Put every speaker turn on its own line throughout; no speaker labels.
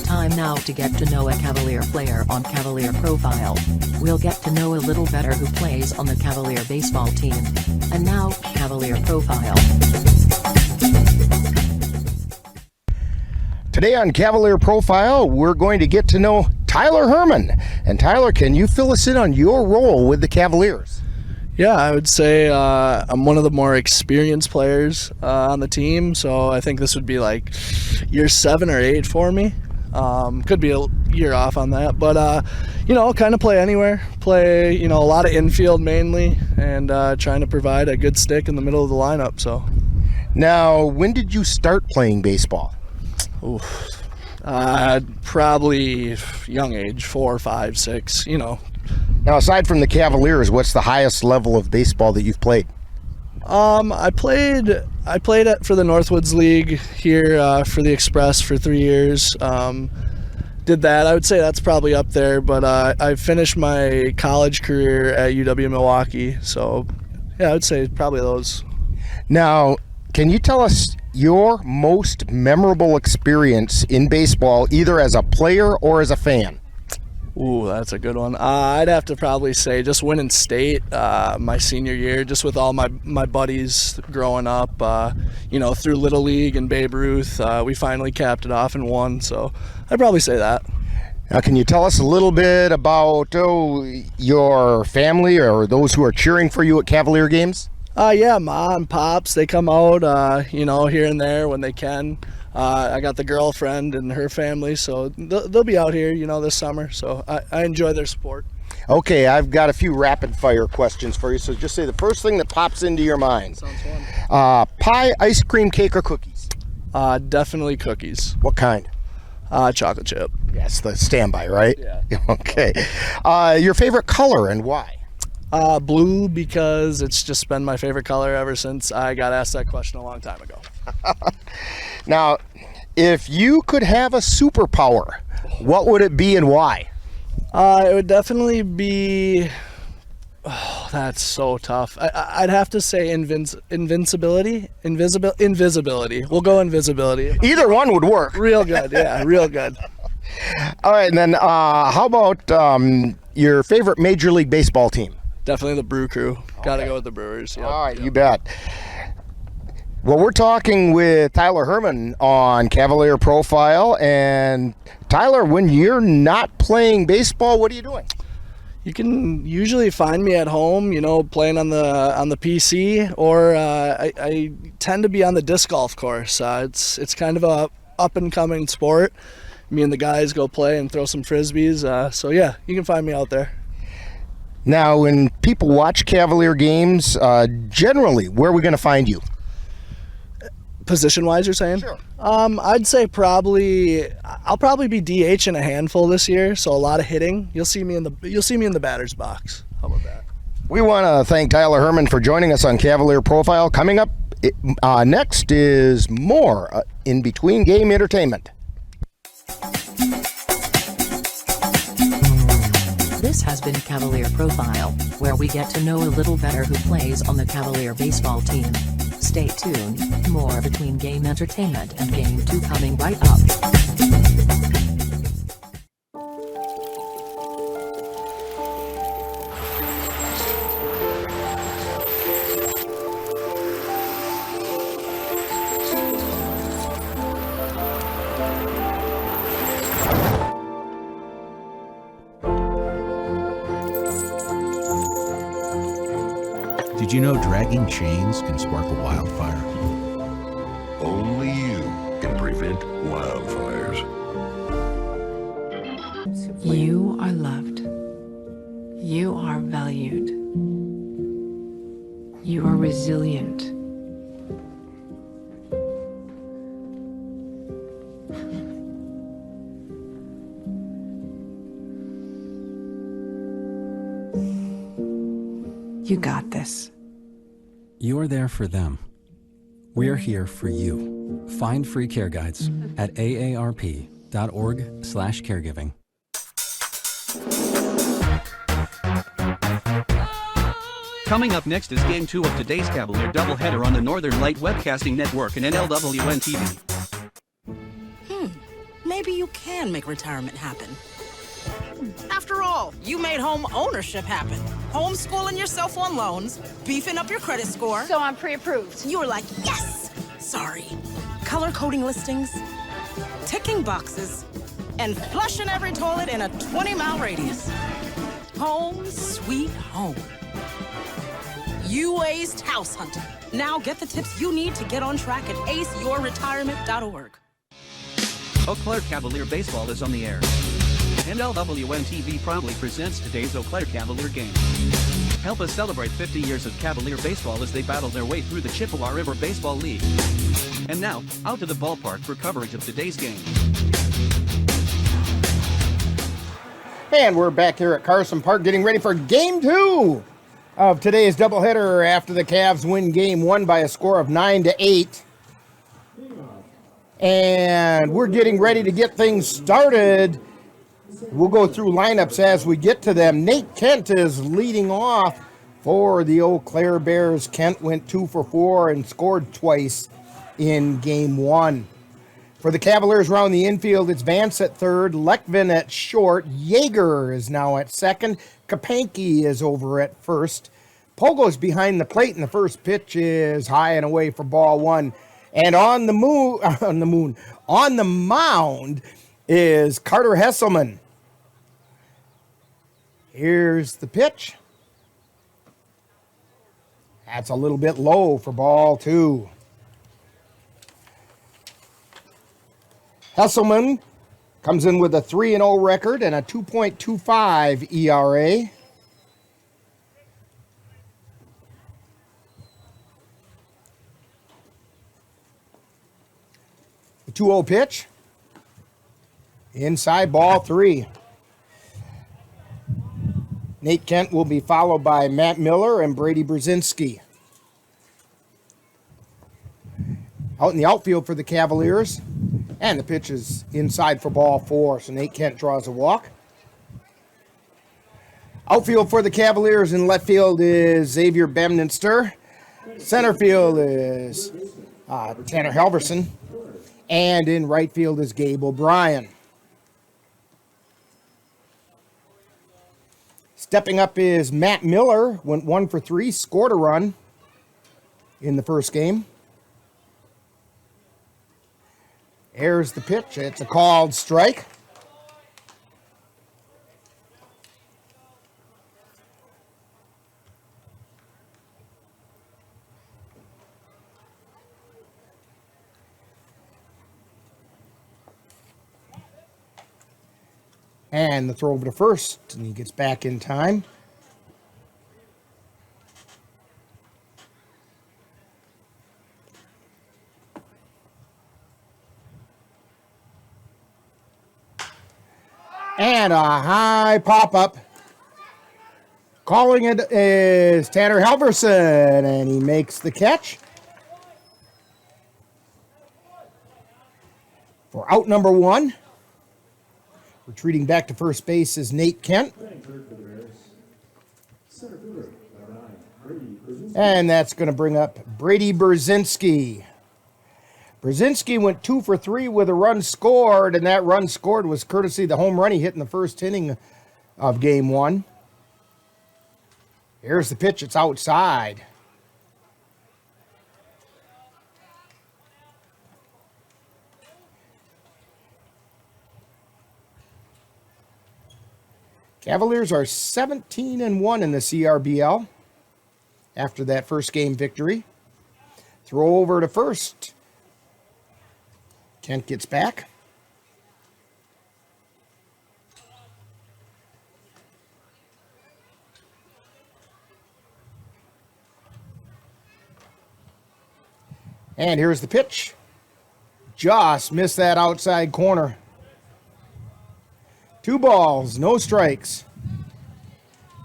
Time now to get to know a Cavalier player on Cavalier Profile. We'll get to know a little better who plays on the Cavalier baseball team. And now, Cavalier Profile.
Today on Cavalier Profile, we're going to get to know Tyler Herman. And Tyler, can you fill us in on your role with the Cavaliers?
Yeah, I would say I'm one of the more experienced players on the team, so I think this would be like year 7 or 8 for me. Could be a year off on that, but kind of play anywhere. Play, a lot of infield mainly, and trying to provide a good stick in the middle of the lineup. So,
now, when did you start playing baseball?
Probably young age, 4, 5, 6.
Now, aside from the Cavaliers, what's the highest level of baseball that you've played?
I played for the Northwoods League here for the Express for 3 years. Did that. I would say that's probably up there, but I finished my college career at UW-Milwaukee. So, yeah, I would say probably those.
Now, can you tell us your most memorable experience in baseball, either as a player or as a fan?
Ooh, that's a good one. I'd have to probably say just winning state my senior year, just with all my buddies growing up, through Little League and Babe Ruth. We finally capped it off and won, so I'd probably say that.
Now, can you tell us a little bit about your family or those who are cheering for you at Cavalier games?
Yeah, Mom, Pops, they come out, here and there when they can. I got the girlfriend and her family, so they'll be out here, this summer. So I enjoy their support.
Okay, I've got a few rapid-fire questions for you. So just say the first thing that pops into your mind.
Sounds fun.
Pie, ice cream, cake, or cookies?
Definitely cookies.
What kind?
Chocolate chip.
Yes, the standby, right?
Yeah.
Okay. Your favorite color and why?
Blue, because it's just been my favorite color ever since I got asked that question a long time ago.
Now, if you could have a superpower, what would it be and why?
It would definitely be... Oh, that's so tough. I'd have to say invincibility. Invisibility. We'll go invisibility.
Either one would work.
Real good, yeah, real good.
All right, and then how about your favorite Major League Baseball team?
Definitely the Brew Crew. Got to go with the Brewers. Yep.
All right, you bet. Well, we're talking with Tyler Herman on Cavalier Profile. And Tyler, when you're not playing baseball, what are you doing?
You can usually find me at home, playing on the PC, or I tend to be on the disc golf course. It's kind of a up and coming sport. Me and the guys go play and throw some frisbees. So yeah, you can find me out there.
Now, when people watch Cavalier games, generally, where are we going to find you?
Position-wise, you're saying?
Sure.
I'd say I'll probably be DH in a handful this year, so a lot of hitting. You'll see me in the batter's box. How about that?
We want to thank Tyler Herman for joining us on Cavalier Profile. Coming up next is more in between game entertainment.
This has been Cavalier Profile, where we get to know a little better who plays on the Cavalier baseball team. Stay tuned, more between game entertainment and game 2 coming right up.
Did you know dragging chains can spark a wildfire?
Only you can prevent wildfires.
You are loved. You are valued. You are resilient. You got this.
You're there for them. We're here for you. Find free care guides at aarp.org/caregiving.
Coming up next is Game 2 of today's Cavalier doubleheader on the Northern Light Webcasting Network and NLWN-TV.
Maybe you can make retirement happen. After all, you made home ownership happen. Homeschooling yourself on loans, beefing up your credit score.
So I'm pre-approved.
You were like, yes! Sorry. Color coding listings, ticking boxes, and flushing every toilet in a 20-mile radius. Home sweet home. You aced house hunting. Now get the tips you need to get on track at aceyourretirement.org.
Eau Claire Cavalier Baseball is on the air. NLWN-TV proudly presents today's Eau Claire Cavalier game. Help us celebrate 50 years of Cavalier baseball as they battle their way through the Chippewa River Baseball League. And now, out to the ballpark for coverage of today's game.
And we're back here at Carson Park getting ready for Game 2 of today's doubleheader after the Cavs win Game 1 by a score of 9-8. And we're getting ready to get things started. We'll go through lineups as we get to them. Nate Kent is leading off for the Eau Claire Bears. Kent went 2 for 4 and scored twice in Game 1. For the Cavaliers around the infield, it's Vance at third, Lekvin at short, Yeager is now at second, Kapanke is over at first. Pogo's behind the plate, and the first pitch is high and away for ball one. And on the mound is Carter Hesselman. Here's the pitch. That's a little bit low for ball two. Hesselman comes in with a 3-0 record and a 2.25 ERA. The 2-0 pitch. Inside ball three. Nate Kent will be followed by Matt Miller and Brady Brzezinski. Out in the outfield for the Cavaliers. And the pitch is inside for ball four, so Nate Kent draws a walk. Outfield for the Cavaliers in left field is Xavier Bemninster. Center field is Tanner Halverson. And in right field is Gabe O'Brien. Stepping up is Matt Miller, went 1 for 3, scored a run in the first game. Here's the pitch. It's a called strike. And the throw over to first, and he gets back in time. And a high pop-up. Calling it is Tanner Halverson, and he makes the catch. For out number one. Retreating back to first base is Nate Kent. And that's going to bring up Brady Brzezinski. Brzezinski went 2 for 3 with a run scored, and that run scored was courtesy of the home run he hit in the first inning of Game 1. Here's the pitch. It's outside. Cavaliers are 17-1 in the CRBL after that first game victory. Throw over to first. Kent gets back. And here's the pitch. Just missed that outside corner. 2 balls, no strikes.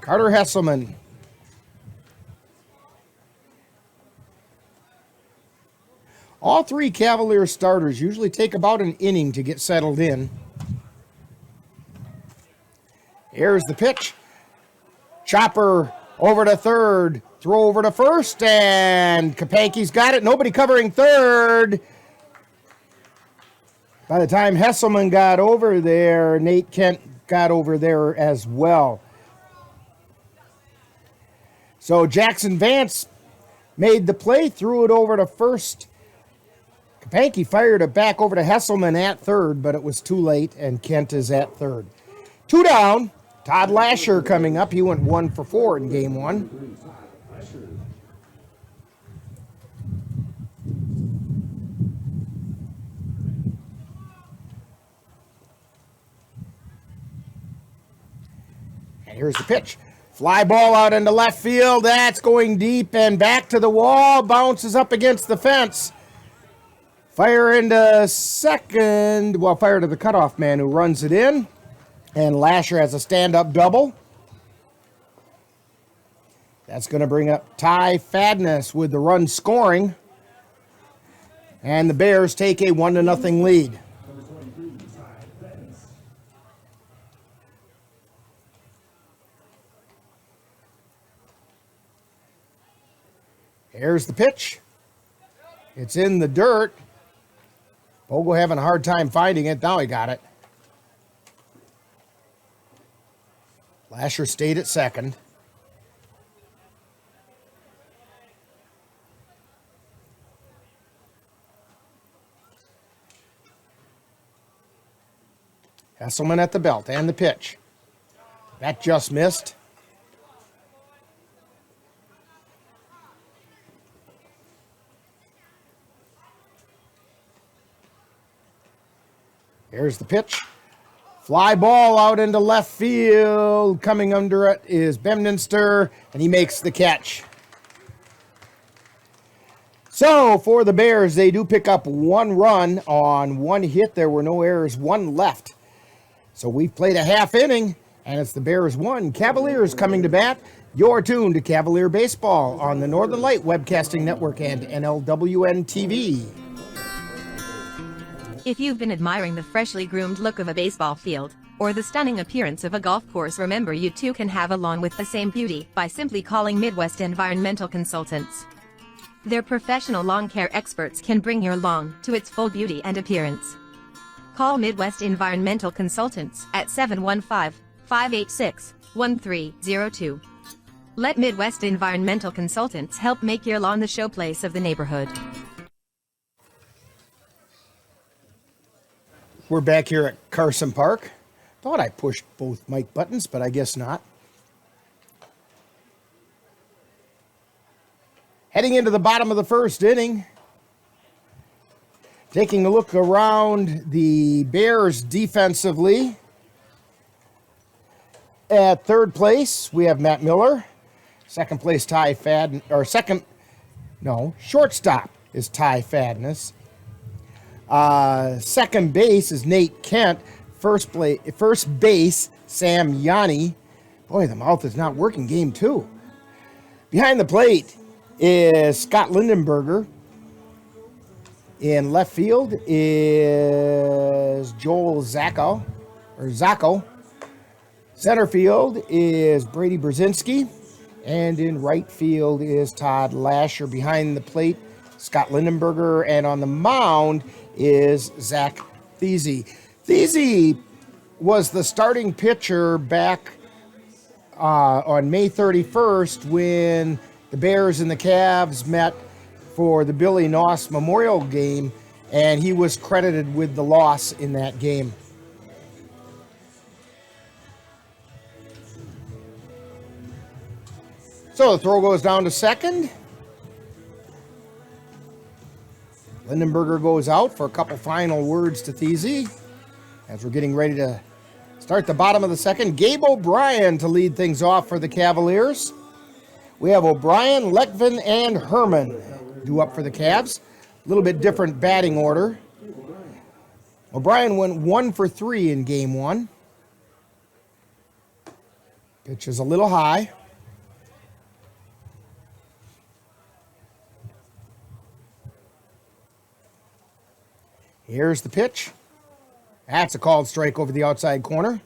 Carter Hesselman. All 3 Cavaliers starters usually take about an inning to get settled in. Here's the pitch. Chopper over to third. Throw over to first, and Kapanke's got it. Nobody covering third. By the time Hesselman got over there, Nate Kent got over there as well. So Jackson Vance made the play, threw it over to first. Kapanke fired it back over to Hesselman at third, but it was too late, and Kent is at third. 2 down. Todd Lasher coming up. He went 1 for 4 in game 1. And here's the pitch. Fly ball out into left field. That's going deep and back to the wall. Bounces up against the fence. Fire into second. Well, fire to the cutoff man who runs it in. And Lasher has a stand-up double. That's going to bring up Ty Fadness with the run scoring. And the Bears take a 1-0 lead. Here's the pitch. It's in the dirt. Bogle having a hard time finding it. Now he got it. Lasher stayed at second. Hesselman at the belt and the pitch. That just missed. Here's the pitch. Fly ball out into left field. Coming under it is Bemninster, and he makes the catch. So for the Bears, they do pick up 1 run on 1 hit. There were no errors, 1 left. So we've played a half inning, and it's the Bears 1, Cavaliers coming to bat. You're tuned to Cavalier Baseball on the Northern Light Webcasting Network and NLWN-TV.
If you've been admiring the freshly groomed look of a baseball field, or the stunning appearance of a golf course, remember you too can have a lawn with the same beauty by simply calling Midwest Environmental Consultants. Their professional lawn care experts can bring your lawn to its full beauty and appearance. Call Midwest Environmental Consultants at 715-586-1302. Let Midwest Environmental Consultants help make your lawn the showplace of the neighborhood.
We're back here at Carson Park. Thought I pushed both mic buttons, but I guess not. Heading into the bottom of the first inning. Taking a look around the Bears defensively. At third place, we have Matt Miller. Second place, Ty Fadden, shortstop is Ty Fadness. Second base is Nate Kent. First base, Sam Yanni. Boy, the mouth is not working game 2. Behind the plate is Scott Lindenberger. In left field is Joel Zacco. Center field is Brady Brzezinski. And in right field is Todd Lasher. Behind the plate, Scott Lindenberger. And on the mound is Zach Thiese. Thiese was the starting pitcher back on May 31st when the Bears and the Cavs met for the Billy Noss Memorial Game, and he was credited with the loss in that game. So the throw goes down to second. Lindenberger goes out for a couple final words to Thiese as we're getting ready to start the bottom of the second. Gabe O'Brien to lead things off for the Cavaliers. We have O'Brien, Lekvin, and Herman due up for the Cavs. A little bit different batting order. O'Brien went 1 for 3 in game 1. Pitch is a little high. Here's the pitch. That's a called strike over the outside corner.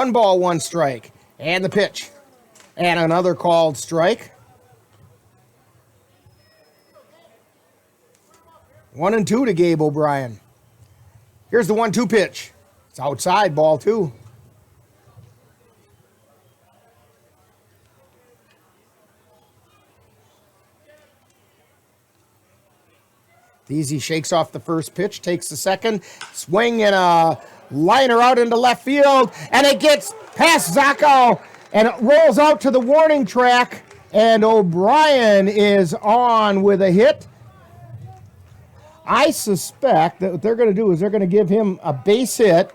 1 ball, 1 strike. And the pitch. And another called strike. 1-2 to Gabe O'Brien. Here's the 1-2 pitch. It's outside, ball 2. Easy shakes off the first pitch, takes the second, swing and a liner out into left field, and it gets past Zacco, and it rolls out to the warning track, and O'Brien is on with a hit. I suspect that what they're going to do is they're going to give him a base hit,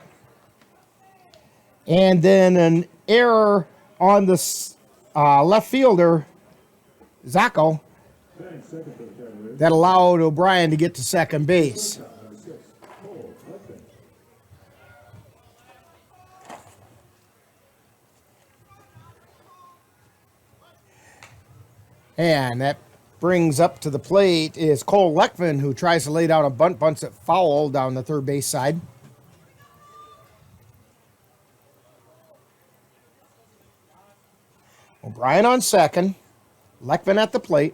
and then an error on the left fielder, Zacco, that allowed O'Brien to get to second base. And that brings up to the plate is Cole Leckman, who tries to lay down a bunt, bunts it foul down the third base side. O'Brien on second, Leckman at the plate.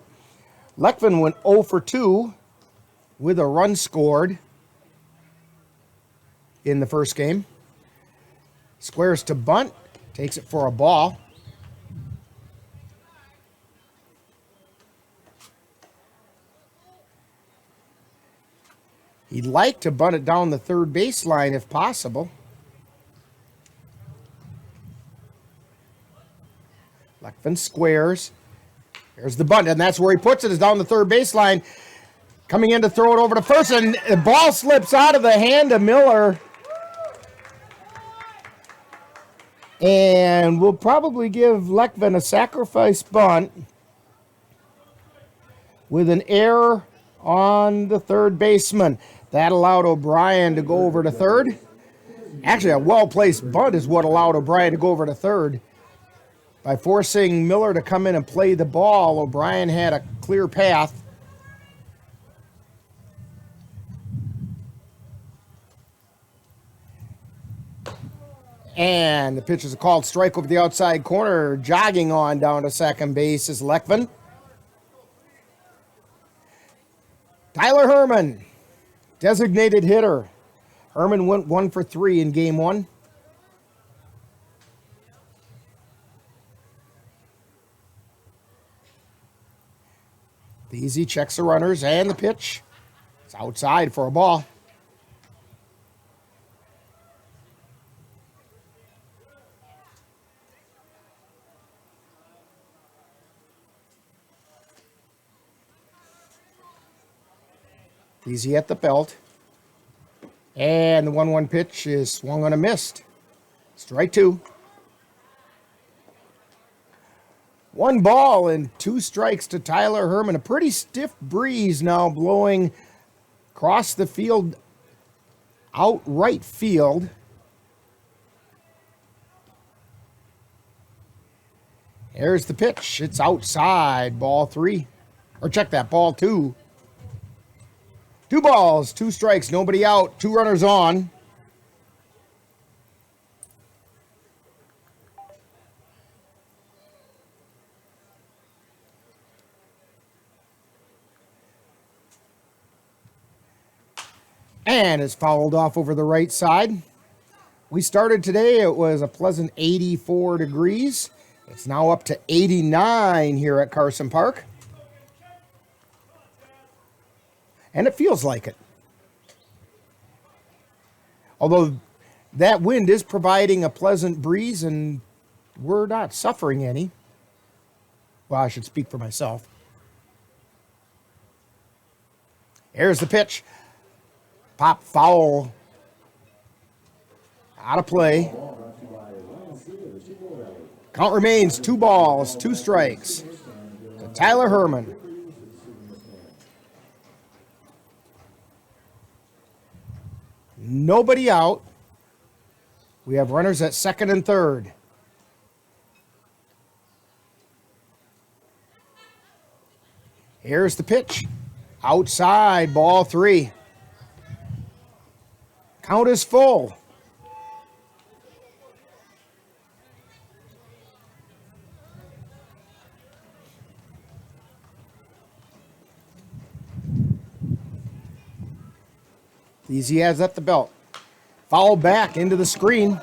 Leckman went 0 for 2 with a run scored in the first game. Squares to bunt, takes it for a ball. He'd like to bunt it down the third baseline if possible. Leckman squares. There's the bunt, and that's where he puts it, is down the third baseline. Coming in to throw it over to first, and the ball slips out of the hand of Miller. And we'll probably give Leckman a sacrifice bunt with an error on the third baseman. That allowed O'Brien to go over to third. Actually, a well-placed bunt is what allowed O'Brien to go over to third. By forcing Miller to come in and play the ball, O'Brien had a clear path. And the pitch is a called strike over the outside corner. Jogging on down to second base is Leckman. Tyler Herman, designated hitter. Herman went 1 for 3 in game 1. Easy checks the runners and the pitch. It's outside for a ball. Easy at the belt. And the 1-1 pitch is swung on a missed. Strike 2. 1 ball and 2 strikes to Tyler Herman. A pretty stiff breeze now blowing across the field, out right field. There's the pitch. It's outside, ball 3. Or check that, ball 2. 2 balls, 2 strikes, nobody out, 2 runners on. And it's fouled off over the right side. We started today, it was a pleasant 84 degrees. It's now up to 89 here at Carson Park. And it feels like it. Although that wind is providing a pleasant breeze and we're not suffering any. Well, I should speak for myself. Here's the pitch. Pop foul. Out of play. Count remains 2 balls, 2 strikes to Tyler Herman. Nobody out. We have runners at second and third. Here's the pitch. Outside, ball 3. Count is full. Easy has at the belt. Foul back into the screen.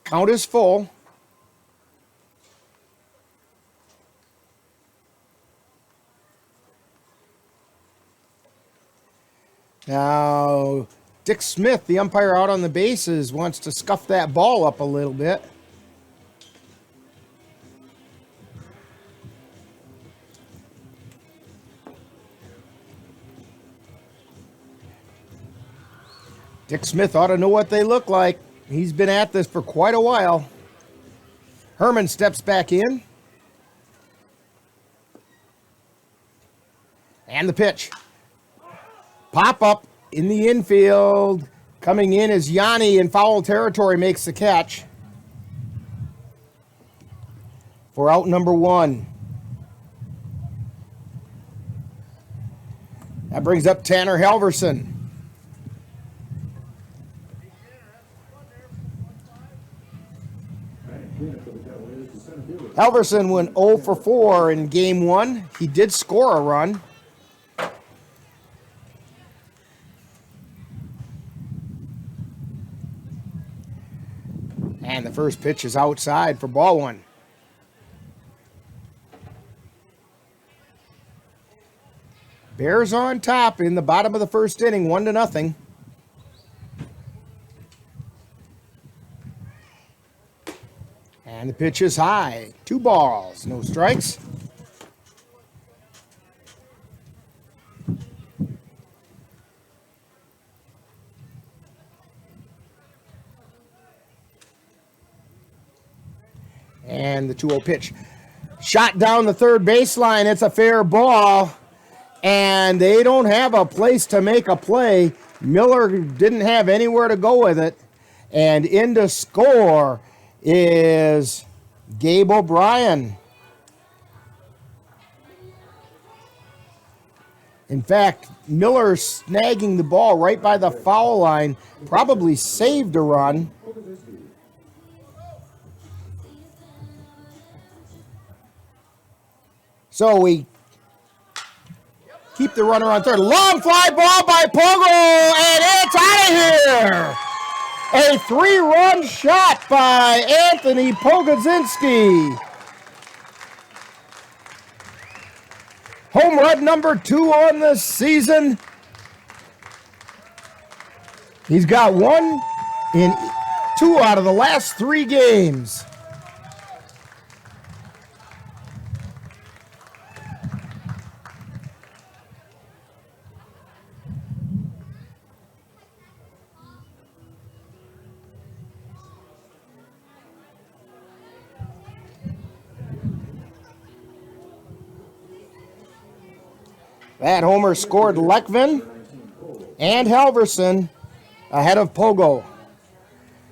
Count is full. Now, Dick Smith, the umpire out on the bases, wants to scuff that ball up a little bit. Dick Smith ought to know what they look like. He's been at this for quite a while. Herman steps back in. And the pitch. Pop up in the infield. Coming in is Yanni in foul territory, makes the catch. For out number 1. That brings up Tanner Halverson. Halverson went 0 for 4 in game 1. He did score a run. And the first pitch is outside for ball 1. Bears on top in the bottom of the first inning, 1-0. And the pitch is high. 2 balls, no strikes. And the 2-0 pitch. Shot down the third baseline. It's a fair ball. And they don't have a place to make a play. Miller didn't have anywhere to go with it. And in to score is Gabe O'Brien. In fact, Miller snagging the ball right by the foul line probably saved a run. So we keep the runner on third. Long fly ball by Pogo, and it's out of here. A 3-run shot by Anthony Pogozinski. Home run number 2 on the season. He's got 1 in 2 out of the last 3 games. That homer scored Lekvin and Halverson ahead of Pogo.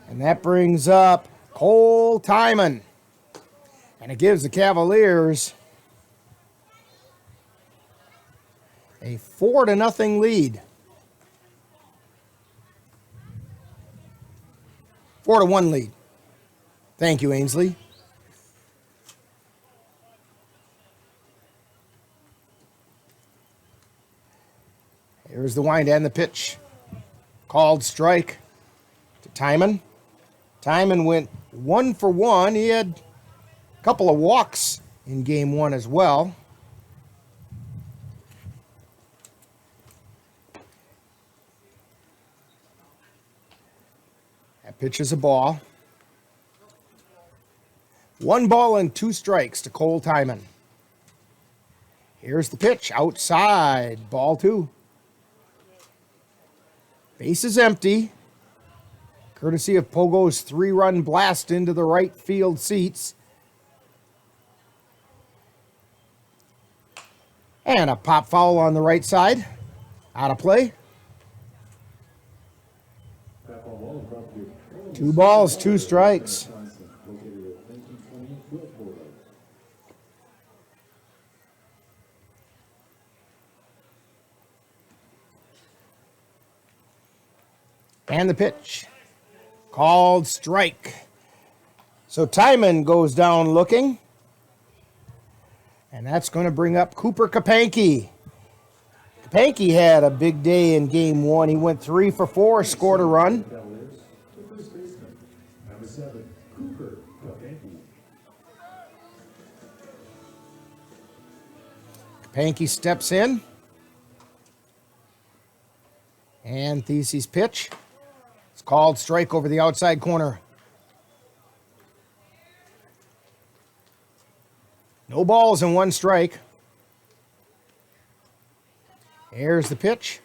And that brings up Cole Timon. And it gives the Cavaliers a 4-0 lead. 4-1 lead. Thank you, Ainsley. Here's the wind and the pitch. Called strike to Timon. Timon went 1 for 1. He had a couple of walks in game 1 as well. That pitch is a ball. 1 ball and 2 strikes to Cole Timon. Here's the pitch. Outside. Ball 2. Base is empty, courtesy of Pogo's 3-run blast into the right field seats. And a pop foul on the right side. Out of play. 2 balls, 2 strikes. And the pitch. Called strike. So Timon goes down looking. And that's going to bring up Cooper Kapanke. Kapanke had a big day in game 1. He went 3 for 4, scored a run. Kapanke steps in. And These's pitch. It's called strike over the outside corner. No balls and 1 strike. Here's the pitch.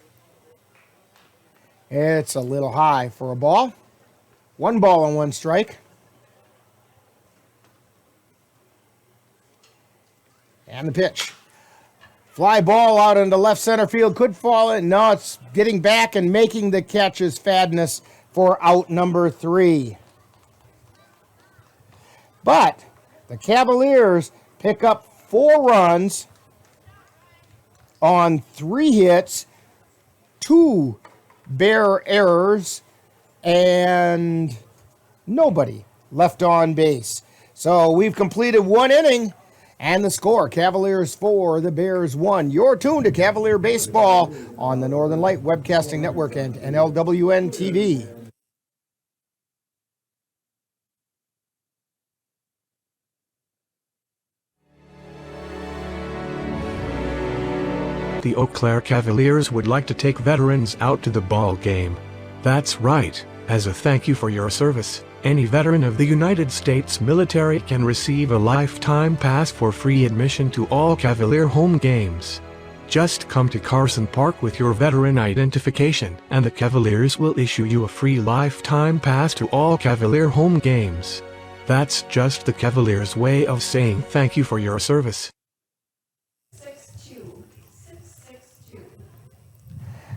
It's a little high for a ball. 1 ball and 1 strike. And the pitch. Fly ball out into left center field. Could fall in. No, it's getting back and making the catch is Fadness for out number 3. But the Cavaliers pick up 4 runs on 3 hits, 2 Bear errors, and nobody left on base. So we've completed 1 inning, and the score, Cavaliers 4, the Bears 1. You're tuned to Cavalier Baseball on the Northern Light Webcasting Network and NLWN-TV.
The Eau Claire Cavaliers would like to take veterans out to the ball game. That's right, as a thank you for your service, any veteran of the United States military can receive a lifetime pass for free admission to all Cavalier home games. Just come to Carson Park with your veteran identification, and the Cavaliers will issue you a free lifetime pass to all Cavalier home games. That's just the Cavaliers' way of saying thank you for your service.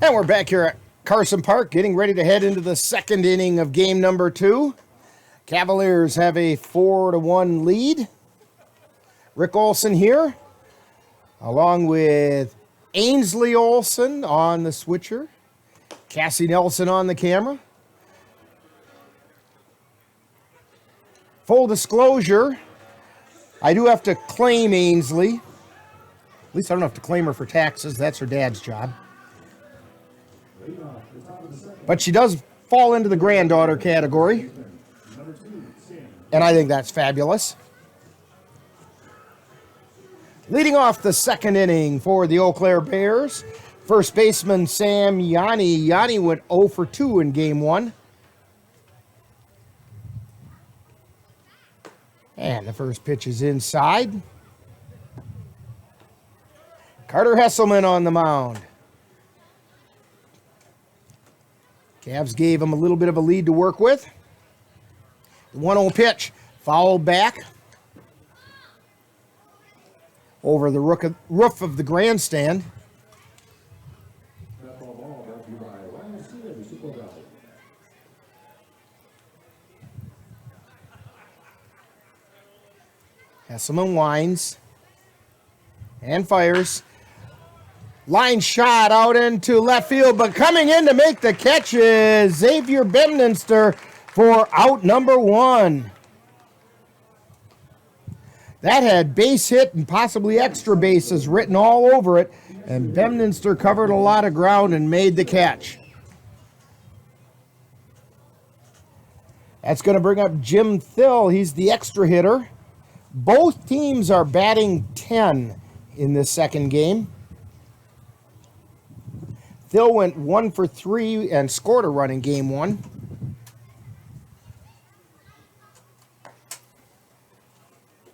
And we're back here at Carson Park, getting ready to head into the 2nd inning of game number 2. Cavaliers have a 4-1 lead. Rick Olson here, along with Ainsley Olson on the switcher, Cassie Nelson on the camera. Full disclosure, I do have to claim Ainsley. At least I don't have to claim her for taxes. That's her dad's job. But she does fall into the granddaughter category. And I think that's fabulous. Leading off the 2nd inning for the Eau Claire Bears, first baseman Sam Yanni. Yanni went 0 for 2 in game 1. And the first pitch is inside. Carter Hesselman on the mound. Cavs gave him a little bit of a lead to work with. The 1-0 pitch, fouled back over the roof of the grandstand. Hesselman winds and fires. Line shot out into left field, but coming in to make the catch is Xavier Bedminster for out number 1. That had base hit and possibly extra bases written all over it, and Bedminster covered a lot of ground and made the catch. That's going to bring up Jim Thill. He's the extra hitter. Both teams are batting 10 in this 2nd game. Thill went 1 for 3 and scored a run in game 1.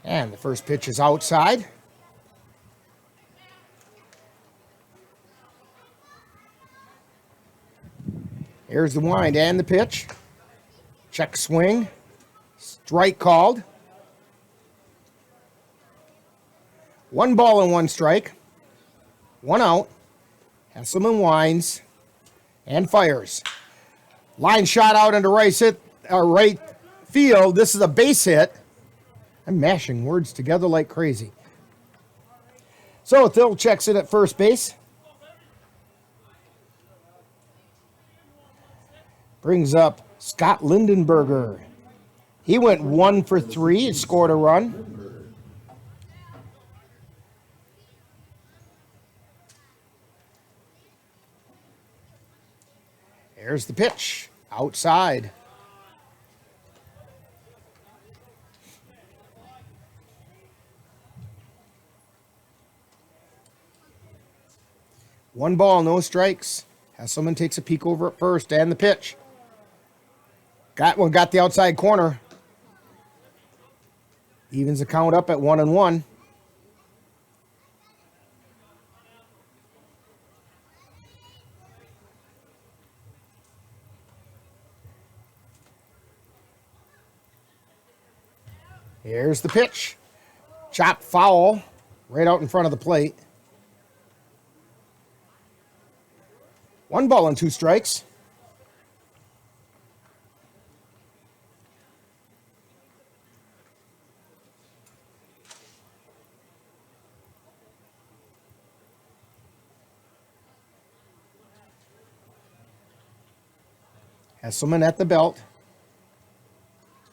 And the first pitch is outside. Here's the wind and the pitch. Check swing. Strike called. 1 ball and 1 strike. 1 out. Hesselman winds and fires. Line shot out into right field. This is a base hit. I'm mashing words together like crazy. So Thill checks in at first base. brings up Scott Lindenberger. He went 1 for 3 and scored a run. There's the pitch, outside. One ball, no strikes. Hesselman takes a peek over at first, and the pitch. Got the outside corner. Evens the count up at 1-1. Here's the pitch. Chop foul right out in front of the plate. 1 ball and 2 strikes. Hesselman at the belt.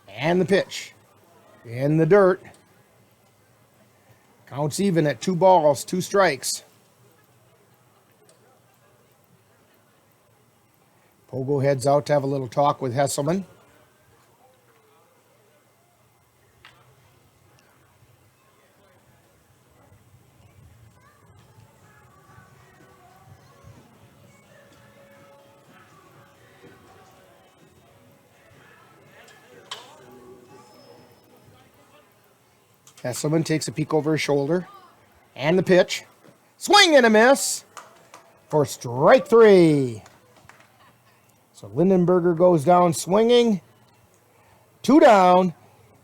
And the pitch. In the dirt. Counts even at 2 balls, 2 strikes. Pogo heads out to have a little talk with Hesselman. Hesselman takes a peek over his shoulder. And the pitch. Swing and a miss for strike 3. So Lindenberger goes down swinging. 2 down.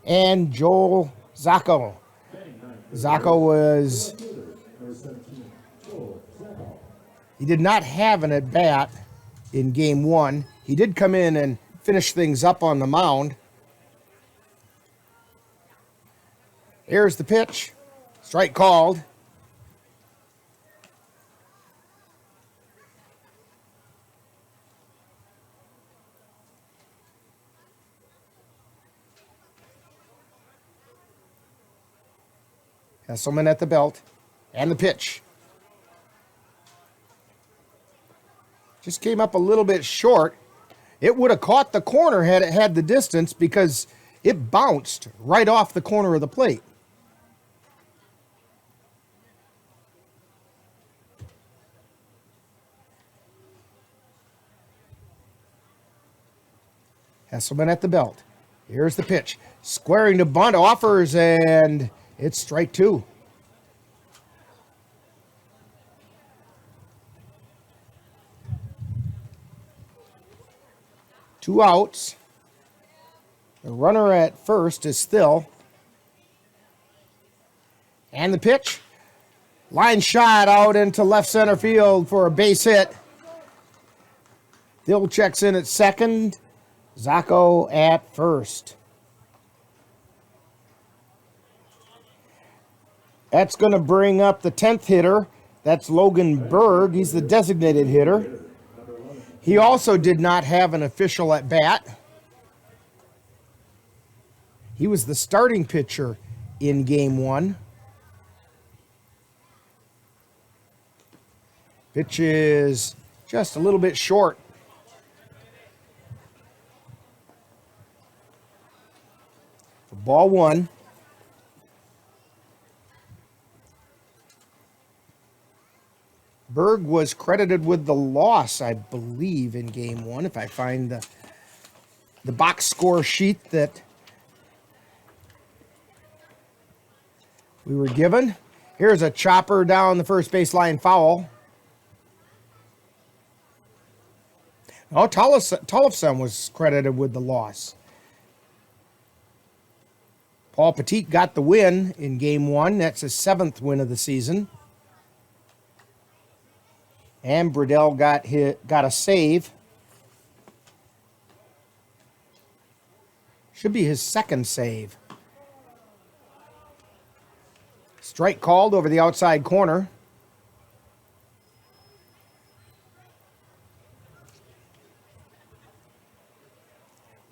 And Joel Zacco. He did not have an at-bat in game 1. He did come in and finish things up on the mound. Here's the pitch. Strike called. Hesselman at the belt. And the pitch. Just came up a little bit short. It would have caught the corner had it had the distance because it bounced right off the corner of the plate. Hesselman at the belt. Here's the pitch. Squaring to bunt, offers, and it's strike 2. Two outs. The runner at first is Thill. And the pitch. Line shot out into left center field for a base hit. Thill checks in at second. Zacco at first. That's going to bring up the 10th hitter. That's Logan Berg. He's the designated hitter. He also did not have an official at bat. He was the starting pitcher in game 1. Pitch is just a little bit short. For ball 1. Berg was credited with the loss, I believe, in game 1, if I find the box score sheet that we were given. Here's a chopper down the first baseline foul. Oh, Tollefson was credited with the loss. Paul Petit got the win in game 1. That's his 7th win of the season. And Burdell got a save. Should be his 2nd save. Strike called over the outside corner.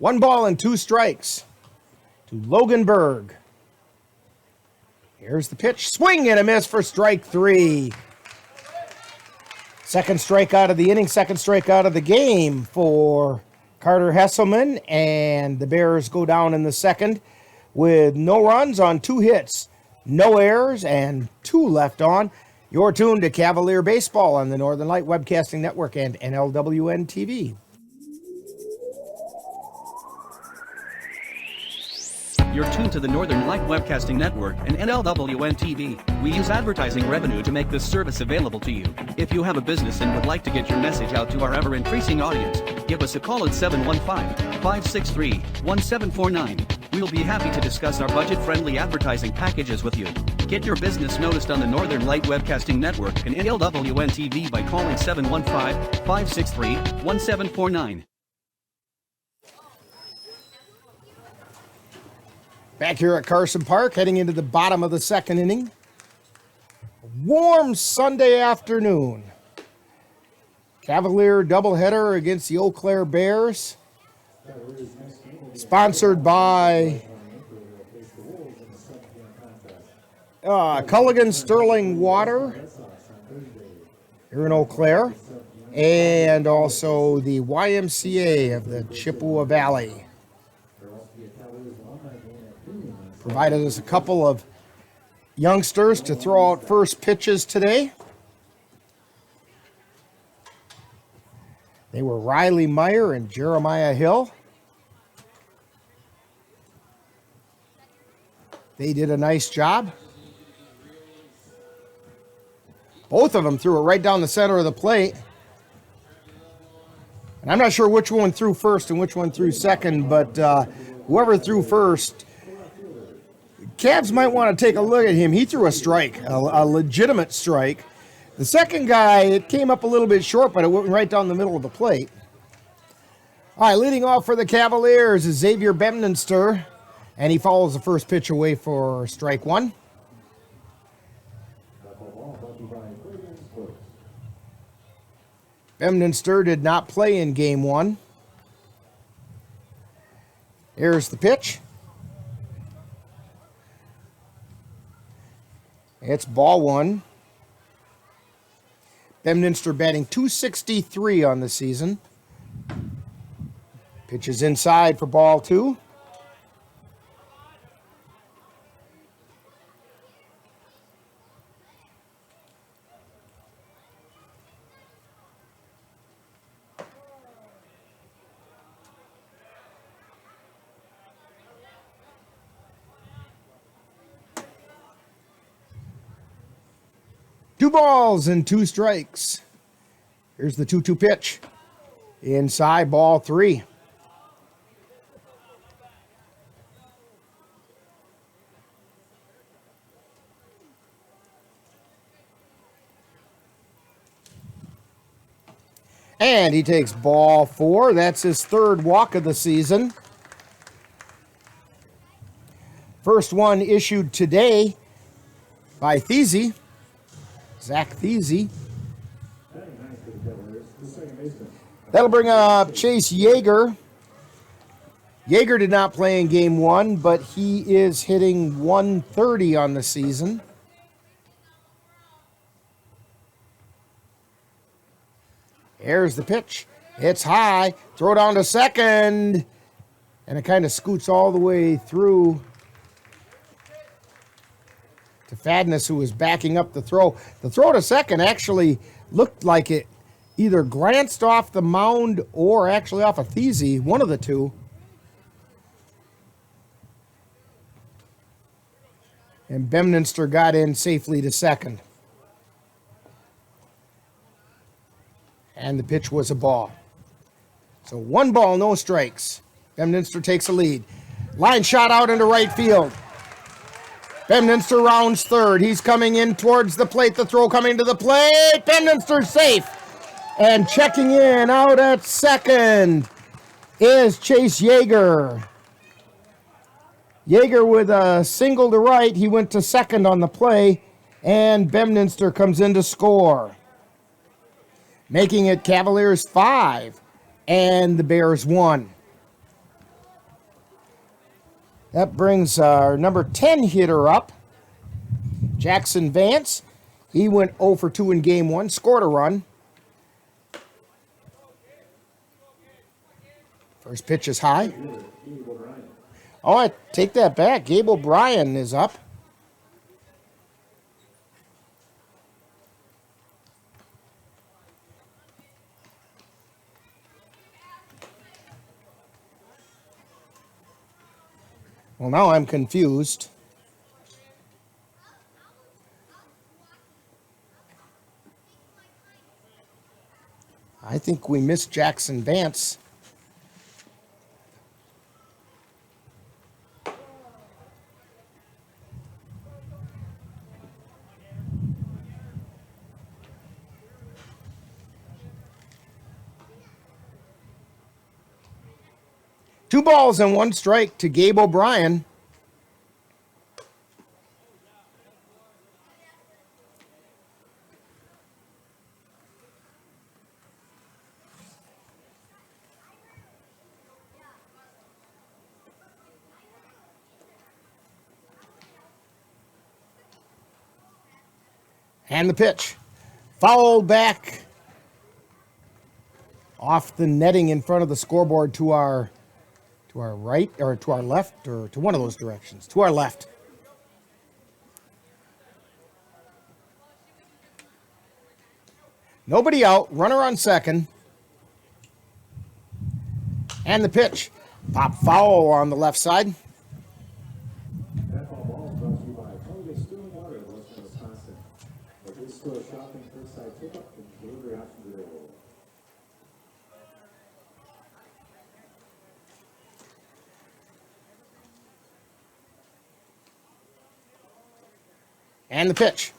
1 ball and 2 strikes to Logan Berg. Here's the pitch. Swing and a miss for strike 3. Second strikeout of the inning, second strikeout of the game for Carter Hesselman. And the Bears go down in the second with no runs on 2 hits, no errors, and 2 left on. You're tuned to Cavalier Baseball on the Northern Light Webcasting Network and NLWN-TV.
You're tuned to the Northern Light Webcasting Network and NLWN-TV. We use advertising revenue to make this service available to you. If you have a business and would like to get your message out to our ever-increasing audience, give us a call at 715-563-1749. We'll be happy to discuss our budget-friendly advertising packages with you. Get your business noticed on the Northern Light Webcasting Network and NLWN-TV by calling 715-563-1749.
Back here at Carson Park, heading into the bottom of the second inning. Warm Sunday afternoon. Cavalier doubleheader against the Eau Claire Bears. Sponsored by Culligan Sterling Water here in Eau Claire. And also the YMCA of the Chippewa Valley. Provided us a couple of youngsters to throw out first pitches today. They were Riley Meyer and Jeremiah Hill. They did a nice job. Both of them threw it right down the center of the plate. And I'm not sure which one threw first and which one threw second, but whoever threw first, Cavs might want to take a look at him. He threw a strike, a legitimate strike. The second guy, it came up a little bit short, but it went right down the middle of the plate. All right, leading off for the Cavaliers is Xavier Bemninster, and he follows the first pitch away for strike 1. Bemninster did not play in game 1. Here's the pitch. It's ball 1. Bemninster batting .263 on the season. Pitch is inside for ball 2. Two balls and 2 strikes. Here's the 2-2 pitch. Inside, ball 3. And he takes ball 4. That's his 3rd walk of the season. First one issued today by Thiese. Zach Thiese. That'll bring up Chase Yeager. Yeager did not play in game 1, but he is hitting .130 on the season. Here's the pitch. It's high. Throw down to second. And it kind of scoots all the way through to Fadness, who was backing up the throw. The throw to second actually looked like it either glanced off the mound or actually off of Thiese, one of the two. And Bemninster got in safely to second. And the pitch was a ball. So 1 ball, no strikes. Bemninster takes a lead. Line shot out into right field. Bemninster rounds third. He's coming in towards the plate. The throw coming to the plate. Bemninster's safe. And checking in out at second is Chase Yeager. Yeager with a single to right. He went to second on the play. And Bemninster comes in to score, making it Cavaliers 5 and the Bears 1. That brings our number 10 hitter up, Jackson Vance. He went 0 for 2 in game 1, scored a run. First pitch is high. Oh, I take that back. Gabe O'Brien is up. Well, now I'm confused. I think we missed Jackson Vance. Two balls and one strike to Gabe O'Brien. And the pitch. Fouled back off the netting in front of the scoreboard to our right, or to our left, or to one of those directions. To our left. Nobody out. Runner on second. And the pitch. Pop foul on the left side. And the pitch.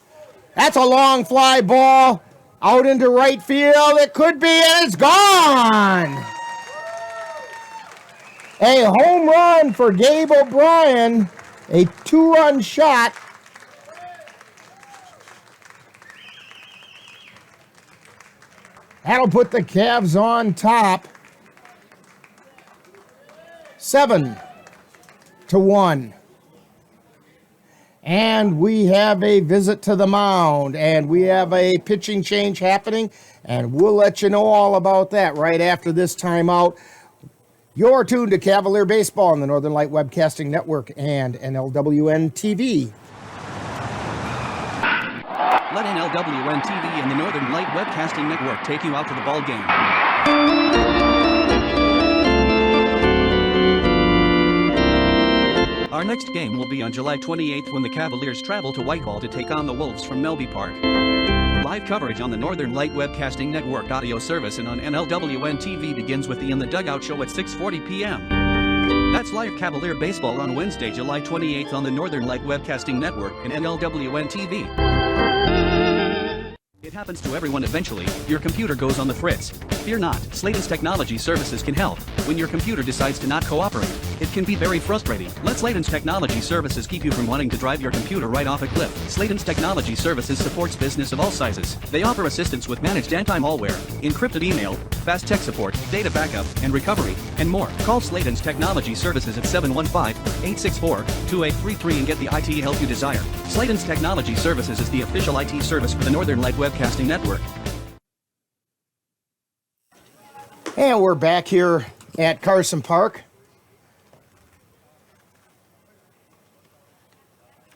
That's a long fly ball out into right field. It could be, and it's gone. A home run for Gabe O'Brien. A 2-run shot. That'll put the Cavs on top. 7-1. And we have a visit to the mound, and we have a pitching change happening, and we'll let you know all about that right after this timeout. You're tuned to Cavalier Baseball on the Northern Light Webcasting Network and NLWN-TV.
Let NLWN-TV and the Northern Light Webcasting Network take you out to the ball game. Our next game will be on July 28th when the Cavaliers travel to Whitehall to take on the Wolves from Melby Park. Live coverage on the Northern Light Webcasting Network audio service and on NLWN-TV begins with the In the Dugout show at 6:40 p.m. That's live Cavalier baseball on Wednesday, July 28th on the Northern Light Webcasting Network and NLWN-TV. It happens to everyone eventually. Your computer goes on the fritz. Fear not, Slayton's Technology Services can help. When your computer decides to not cooperate, it can be very frustrating. Let Slayton's Technology Services keep you from wanting to drive your computer right off a cliff. Slayton's Technology Services supports business of all sizes. They offer assistance with managed anti-malware, encrypted email, fast tech support, data backup, and recovery, and more. Call Slayton's Technology Services at 715-864-2833 and get the IT help you desire. Slayton's Technology Services is the official IT service for the Northern Light Webcasting Network.
And we're back here at Carson Park.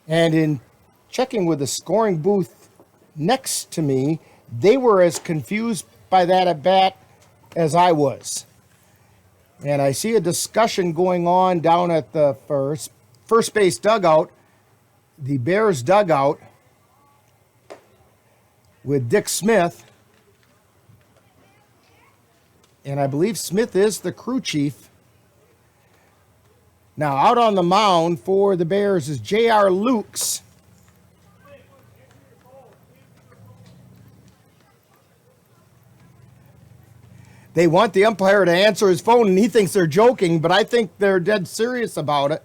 And in checking with the scoring booth next to me, they were as confused by that at bat as I was. And I see a discussion going on down at the first base dugout, the Bears dugout, with Dick Smith. And I believe Smith is the crew chief. Now, out on the mound for the Bears is J.R. Lukes. They want the umpire to answer his phone, and he thinks they're joking, but I think they're dead serious about it.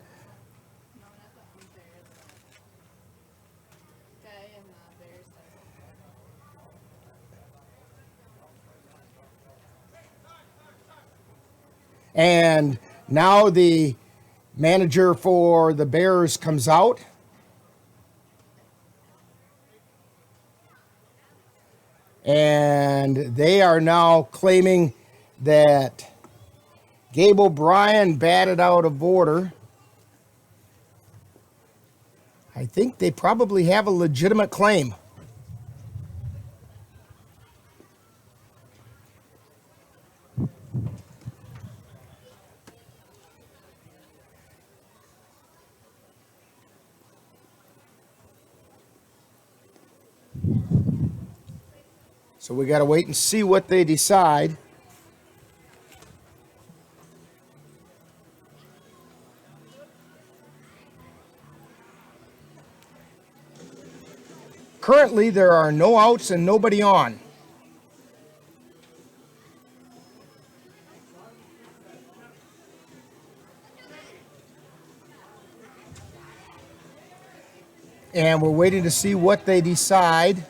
And now the Manager for the Bears comes out. And they are now claiming that Gabe O'Brien batted out of order. I think they probably have a legitimate claim. So we got to wait and see what they decide. Currently, there are no outs and nobody on. And we're waiting to see what they decide.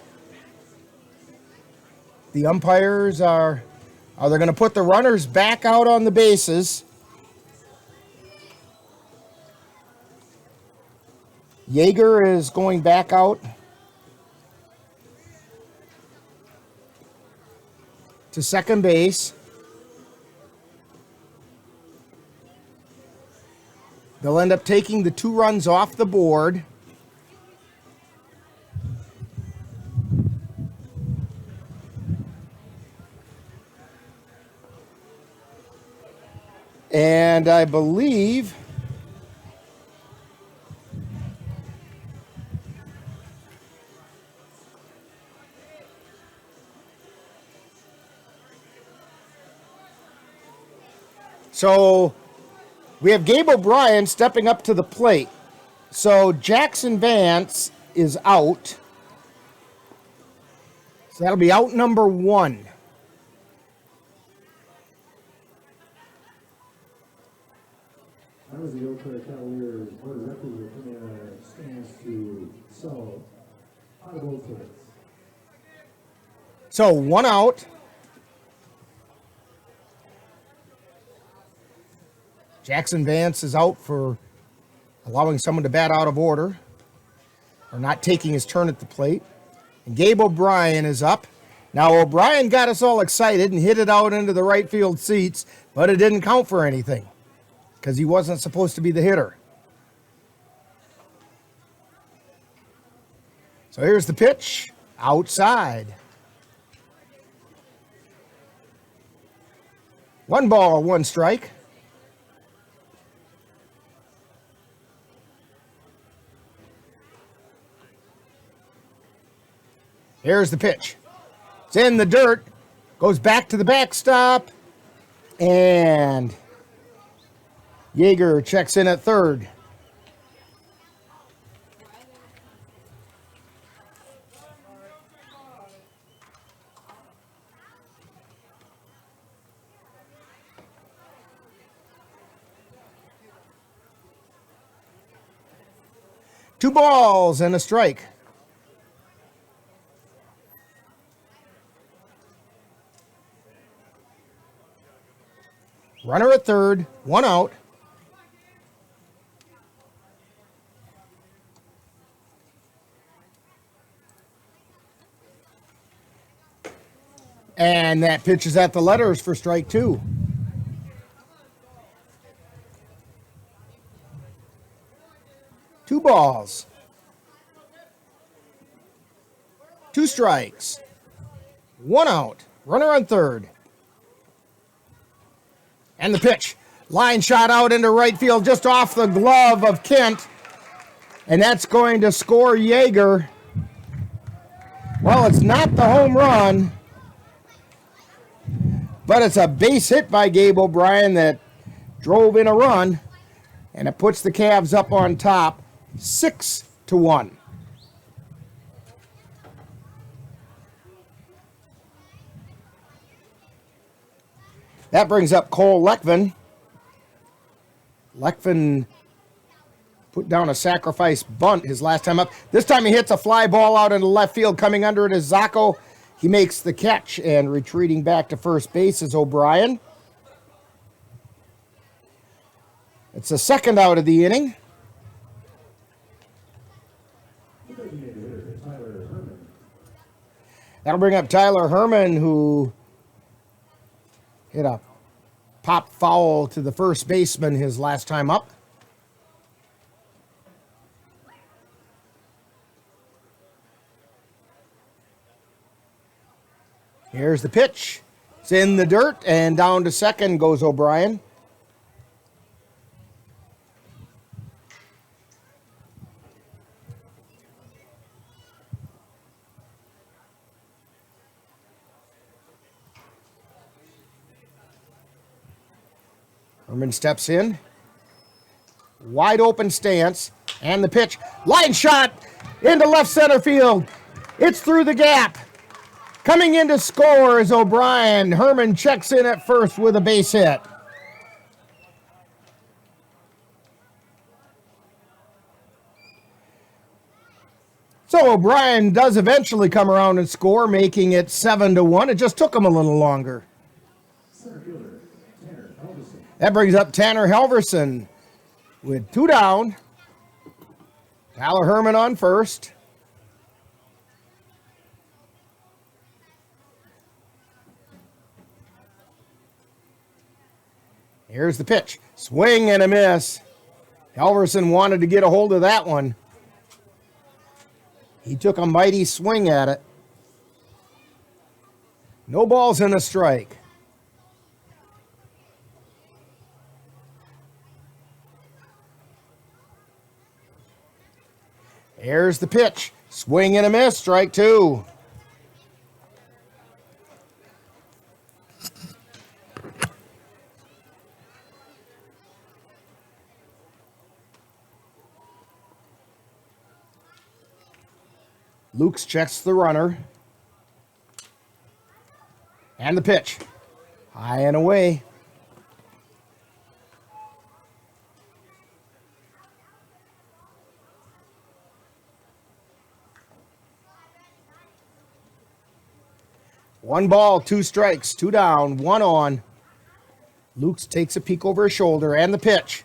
The umpires are they going to put the runners back out on the bases? Yeager is going back out to second base. They'll end up taking the 2 runs off the board. And I believe so we have Gabe O'Brien stepping up to the plate. So Jackson Vance is out. So that'll be out number 1.
That was the Eau Claire Cavaliers board of record stands to so out of both hits.
So 1 out. Jackson Vance is out for allowing someone to bat out of order or not taking his turn at the plate. And Gabe O'Brien is up. Now O'Brien got us all excited and hit it out into the right field seats, but it didn't count for anything because he wasn't supposed to be the hitter. So here's the pitch, outside. 1 ball, 1 strike. Here's the pitch. It's in the dirt, goes back to the backstop, and Yeager checks in at third. Two balls and a strike. Runner at third, 1 out. And that pitch is at the letters for strike 2. Two balls. 2 strikes. 1 out. Runner on third. And the pitch. Line shot out into right field just off the glove of Kent. And that's going to score Yeager. Well, it's not the home run, but it's a base hit by Gabe O'Brien that drove in a run. And it puts the Cavs up on top, 6-1. That brings up Cole Lekvin. Lekvin put down a sacrifice bunt his last time up. This time he hits a fly ball out into left field. Coming under it is Zacco. He makes the catch, and retreating back to first base is O'Brien. It's the second out of the inning. That'll bring up Tyler Herman, who hit a pop foul to the first baseman his last time up. Here's the pitch. It's in the dirt, and down to second goes O'Brien. Herman steps in. Wide open stance, and the pitch. Line shot into left center field. It's through the gap. Coming in to score is O'Brien. Herman checks in at first with a base hit. So O'Brien does eventually come around and score, making it 7-1. It just took him a little longer. That brings up Tanner Halverson with 2 down. Tyler Herman on first. Here's the pitch. Swing and a miss. Halverson wanted to get a hold of that one. He took a mighty swing at it. No balls and a strike. Here's the pitch. Swing and a miss. Strike 2. Lukes checks the runner. And the pitch. High and away. One ball, 2 strikes, 2 down, 1 on. Lukes takes a peek over his shoulder, and the pitch.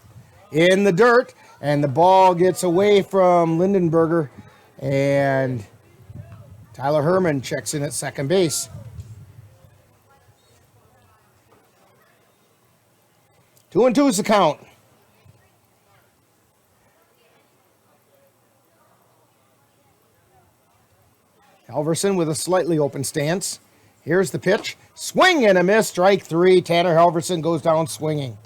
In the dirt, and the ball gets away from Lindenberger, and Tyler Herman checks in at second base. Two and two is the count. Halverson with a slightly open stance. Here's the pitch. Swing and a miss. Strike 3. Tanner Halverson goes down swinging.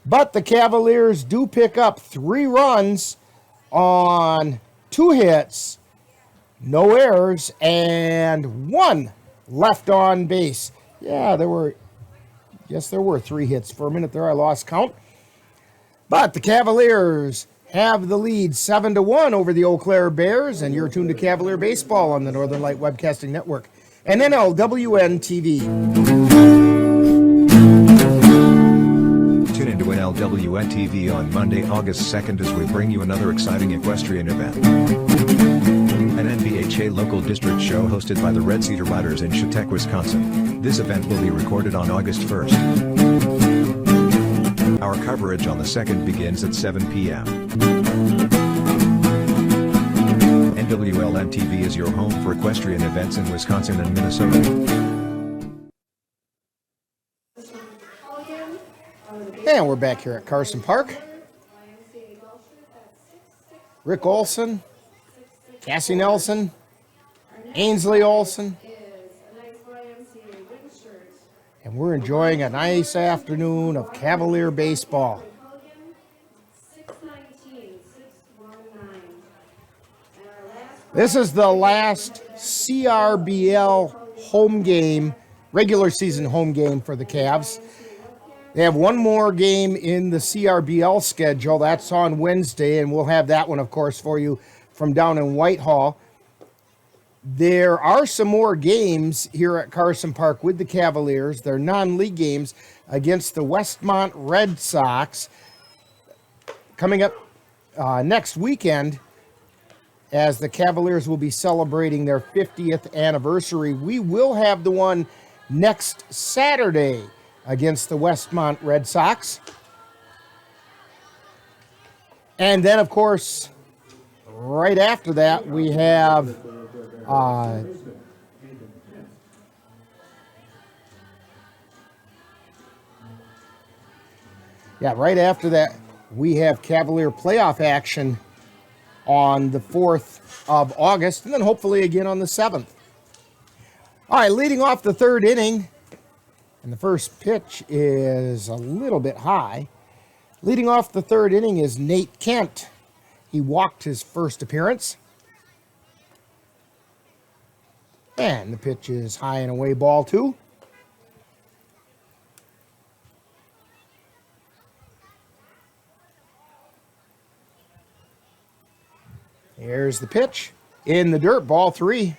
But the Cavaliers do pick up 3 runs on 2 hits, no errors, and 1 left on base. Yeah, there were 3 hits. For a minute there, I lost count. But the Cavaliers have the lead 7-1 over the Eau Claire Bears, and you're tuned to Cavalier Baseball on the Northern Light Webcasting Network and NLWN-TV.
Tune into NLWN-TV on Monday, August 2nd as we bring you another exciting equestrian event. An NBHA local district show hosted by the Red Cedar Riders in Chautauqua, Wisconsin. This event will be recorded on August 1st. Our coverage on the 2nd begins at 7 p.m. NWLN-TV is your home for equestrian events in Wisconsin and Minnesota.
And we're back here at Carson Park. Rick Olson, Cassie Nelson, Ainsley Olson. And we're enjoying a nice afternoon of Cavalier baseball. This is the last CRBL home game, regular season home game for the Cavs. They have one more game in the CRBL schedule. That's on Wednesday, and we'll have that one, of course, for you from down in Whitehall. There are some more games here at Carson Park with the Cavaliers. They're non-league games against the Westmont Red Sox coming up next weekend, as the Cavaliers will be celebrating their 50th anniversary. We will have the one next Saturday against the Westmont Red Sox. And then, of course, right after that, we have right after that, we have Cavalier playoff action on the 4th of August, and then hopefully again on the 7th. All right, leading off the third inning, and the first pitch is a little bit high. Leading off the third inning is Nate Kent. He walked his first appearance. And the pitch is high and away, ball 2. Here's the pitch. In the dirt, ball 3.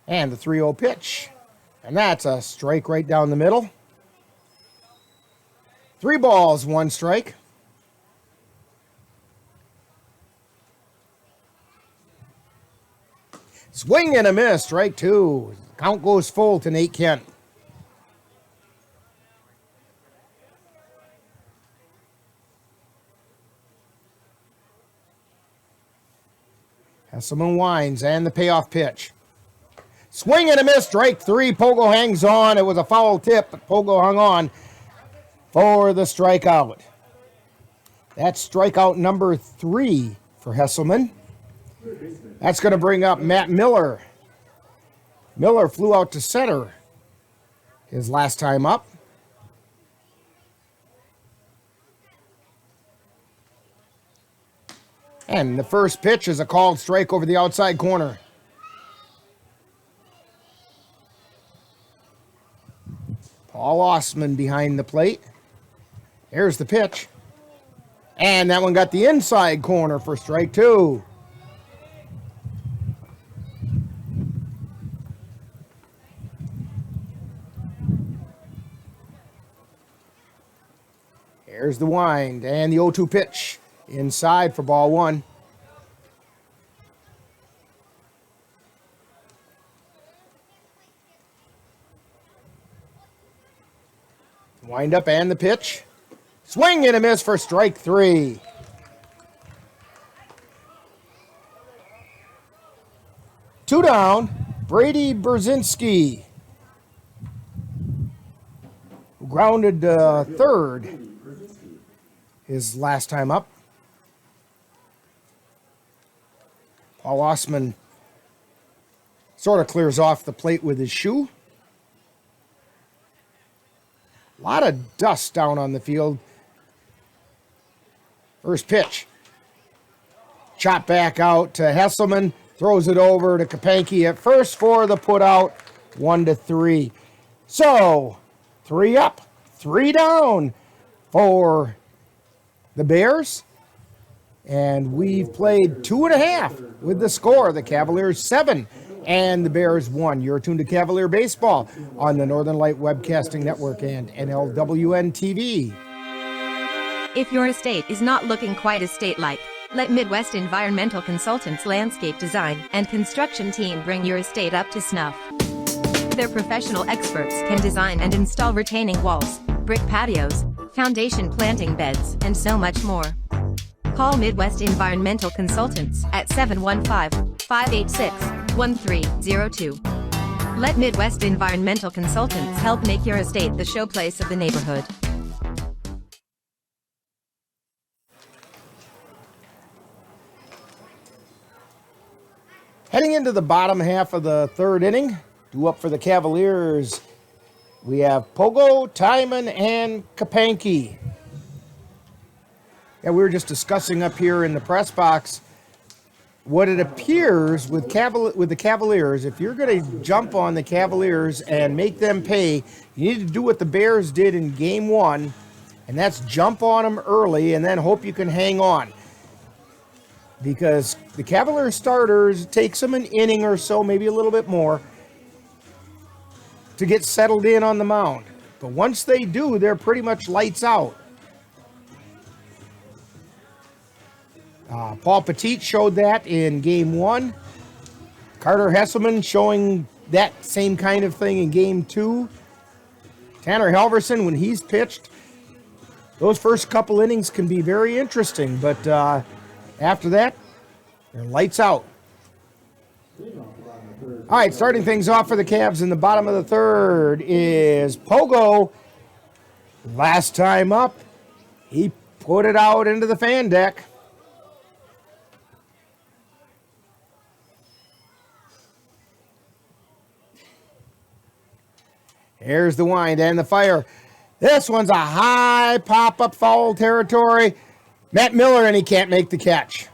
And the 3-0 pitch. And that's a strike right down the middle. 3 balls, 1 strike. Swing and a miss, strike 2. Count goes full to Nate Kent. Hesselman winds, and the payoff pitch. Swing and a miss, strike 3. Pogo hangs on. It was a foul tip, but Pogo hung on for the strikeout. That's strikeout number 3 for Hesselman. That's going to bring up Matt Miller. Miller flew out to center his last time up. And the first pitch is a called strike over the outside corner. Paul Osman behind the plate. Here's the pitch. And that one got the inside corner for strike 2. Here's the wind and the 0-2 pitch. Inside for ball 1. Wind up and the pitch. Swing and a miss for strike 3. Two down, Brady Brzezinski, who grounded third his last time up. Paul Osman sort of clears off the plate with his shoe. A lot of dust down on the field. First pitch. Chop back out to Hesselman. Throws it over to Kapanke at first for the put out. 1-3. So, 3 up, 3 down for the Bears. And we've played 2.5 with the score. The Cavaliers 7 and the Bears 1. You're tuned to Cavalier Baseball on the Northern Light Webcasting Network and NLWN-TV.
If your estate is not looking quite estate-like, let Midwest Environmental Consultants Landscape Design and Construction Team bring your estate up to snuff. Their professional experts can design and install retaining walls, brick patios, foundation planting beds, and so much more. Call Midwest Environmental Consultants at 715-586-1302. Let Midwest Environmental Consultants help make your estate the showplace of the neighborhood.
Heading into the bottom half of the third inning, due up for the Cavaliers, we have Pogo, Timon, and Kapanke. Yeah, we were just discussing up here in the press box what it appears with the Cavaliers. If you're going to jump on the Cavaliers and make them pay, you need to do what the Bears did in Game 1, and that's jump on them early and then hope you can hang on. Because the Cavalier starters, it takes them an inning or so, maybe a little bit more, to get settled in on the mound. But once they do, they're pretty much lights out. Paul Petit showed that in Game 1. Carter Hesselman showing that same kind of thing in Game 2. Tanner Halverson, when he's pitched, those first couple innings can be very interesting, but after that, they're lights out. All right, starting things off for the Cavs in the bottom of the third is Pogo. Last time up, he put it out into the fan deck. Here's the wind and the fire. This one's a high pop-up foul territory. Matt Miller, and he can't make the catch.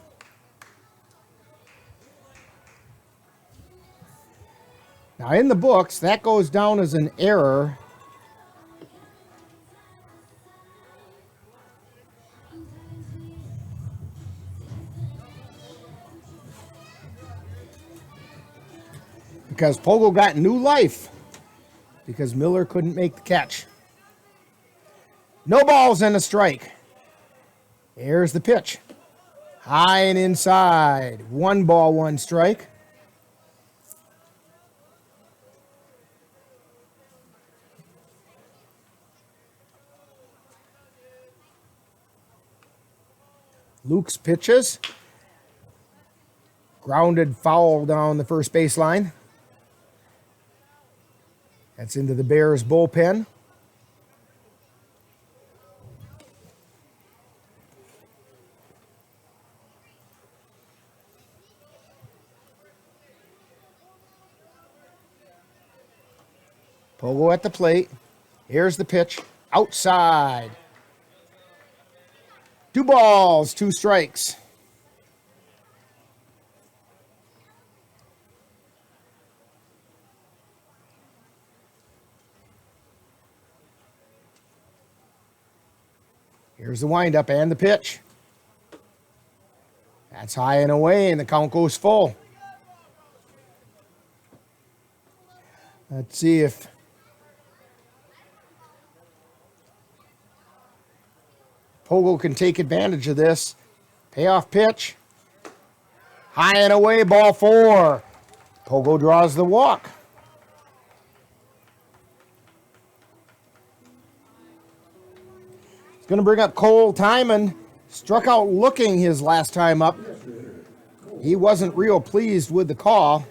Now, in the books, that goes down as an error. Because Pogo got new life. Because Miller couldn't make the catch. No balls and a strike. Here's the pitch. High and inside. 1 ball, 1 strike. Luke's pitches. Grounded foul down the first baseline. That's into the Bears bullpen. Pogo at the plate. Here's the pitch. Outside. 2 balls, 2 strikes. Here's the windup and the pitch. That's high and away, and the count goes full. Let's see if Pogo can take advantage of this. Payoff pitch. High and away, ball 4. Pogo draws the walk. He's going to bring up Cole Timon. Struck out looking his last time up. He wasn't real pleased with the call.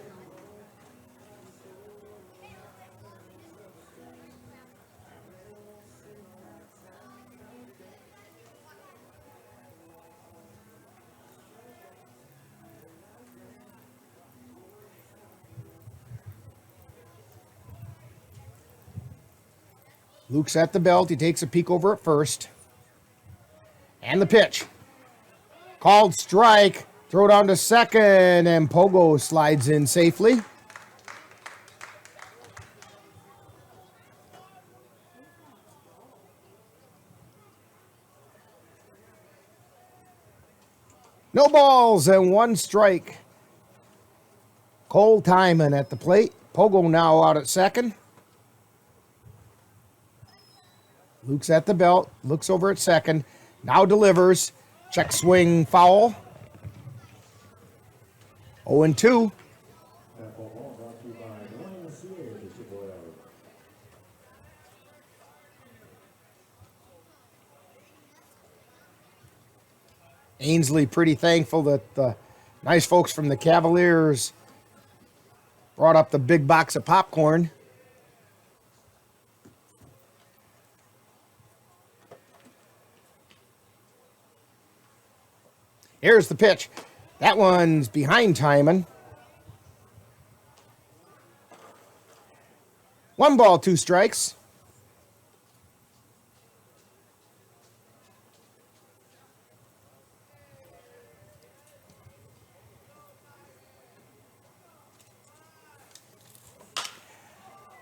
Luke's at the belt. He takes a peek over at first. And the pitch. Called strike. Throw down to second, and Pogo slides in safely. No balls and 1 strike. Cole Timon at the plate. Pogo now out at second. Luke's at the belt, looks over at second, now delivers, check swing foul. 0-2. Ainsley pretty thankful that the nice folks from the Cavaliers brought up the big box of popcorn. Here's the pitch. That one's behind Timon. 1 ball, 2 strikes.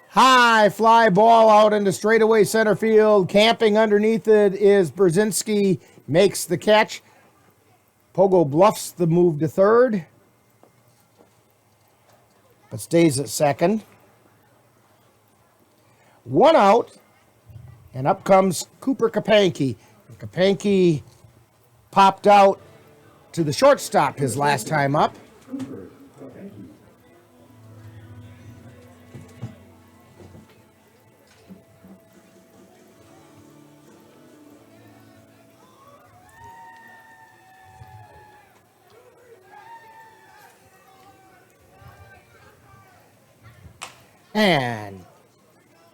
High fly ball out into straightaway center field. Camping underneath it is Brzezinski. Makes the catch. Pogo bluffs the move to third, but stays at second. 1 out, and up comes Cooper Kapanke. Kapanke popped out to the shortstop his last time up. And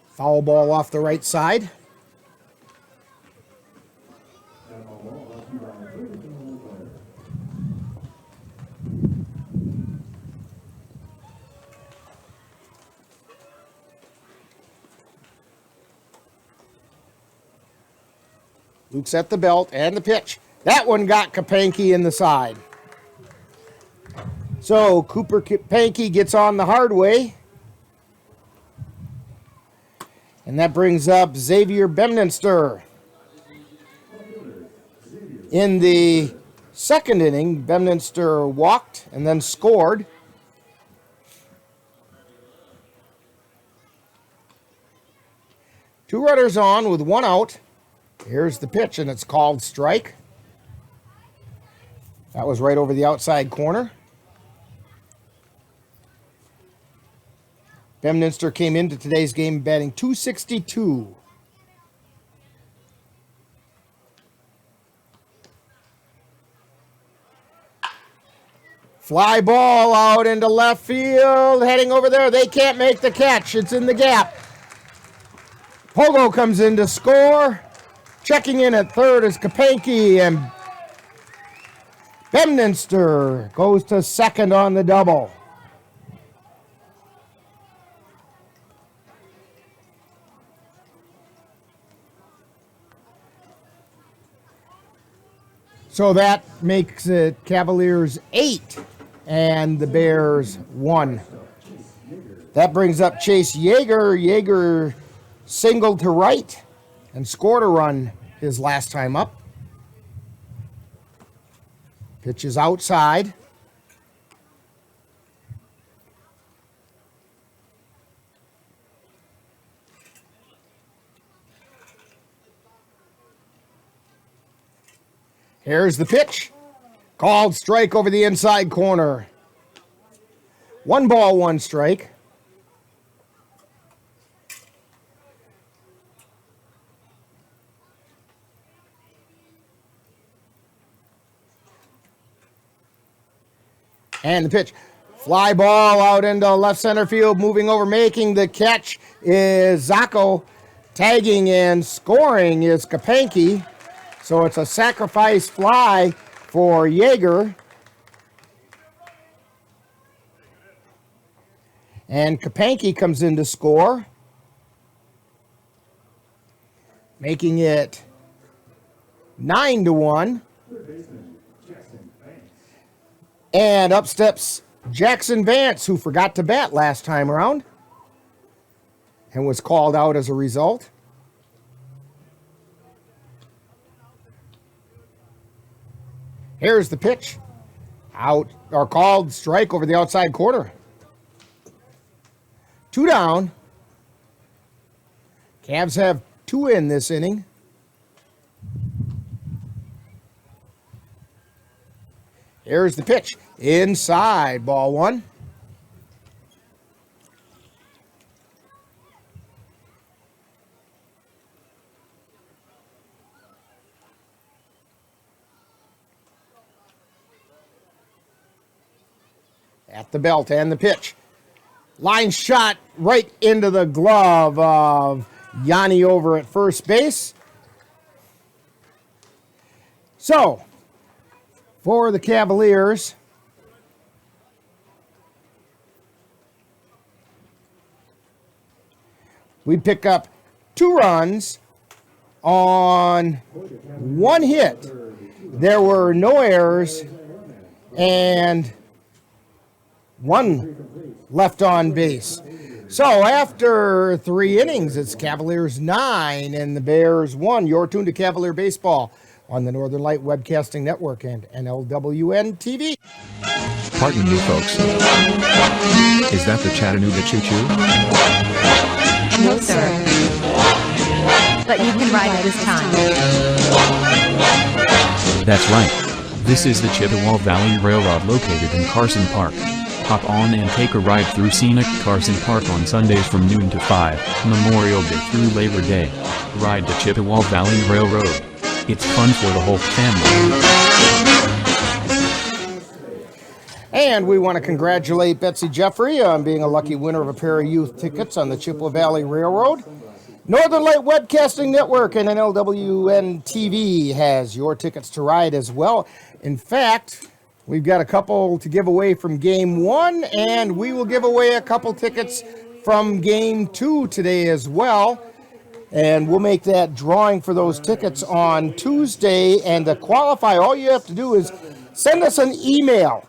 foul ball off the right side. Luke's at the belt and the pitch. That one got Kapanke in the side. So Cooper Kapanke gets on the hard way. And that brings up Xavier Bemninster. In the second inning, Bemninster walked and then scored. Two runners on with one out. Here's the pitch, and it's called strike. That was right over the outside corner. Bemninster came into today's game batting .262. Fly ball out into left field, heading over there. They can't make the catch. It's in the gap. Pogo comes in to score. Checking in at third is Kapanke, and Bemninster goes to second on the double. So that makes it Cavaliers 8 and the Bears 1. That brings up Chase Yeager. Yeager singled to right and scored a run his last time up. Pitch is outside. Here's the pitch. Called strike over the inside corner. 1 ball, 1 strike. And the pitch. Fly ball out into left center field. Moving over, making the catch is Zacco. Tagging and scoring is Kapanke. So it's a sacrifice fly for Yeager. And Kapanke comes in to score, making it 9-1. And up steps Jackson Vance, who forgot to bat last time around and was called out as a result. Here's the pitch. Out, or called strike over the outside corner. 2 down. Cavs have 2 in this inning. Here's the pitch. Inside, ball 1. At the belt and the pitch. Line shot right into the glove of Yanni over at first base. So, for the Cavaliers, we pick up 2 runs on 1 hit. There were no errors and 1 left on base. So after 3 innings, it's Cavaliers 9 and the Bears 1. You're tuned to Cavalier Baseball on the Northern Light Webcasting Network and NLWN-TV.
Pardon me, folks. Is that the Chattanooga Choo-Choo?
No, sir. But you can ride it this time.
That's right.
This is the Chippewa Valley Railroad located in Carson Park. Hop on and take a ride through scenic Carson Park on Sundays from noon to 5, Memorial Day through Labor Day. Ride the Chippewa Valley Railroad. It's fun for the whole family.
And we want to congratulate Betsy Jeffrey on being a lucky winner of a pair of youth tickets on the Chippewa Valley Railroad. Northern Light Webcasting Network and NLWN-TV has your tickets to ride as well. In fact, we've got a couple to give away from Game 1, and we will give away a couple tickets from Game 2 today as well. And we'll make that drawing for those tickets on Tuesday. And to qualify, all you have to do is send us an email.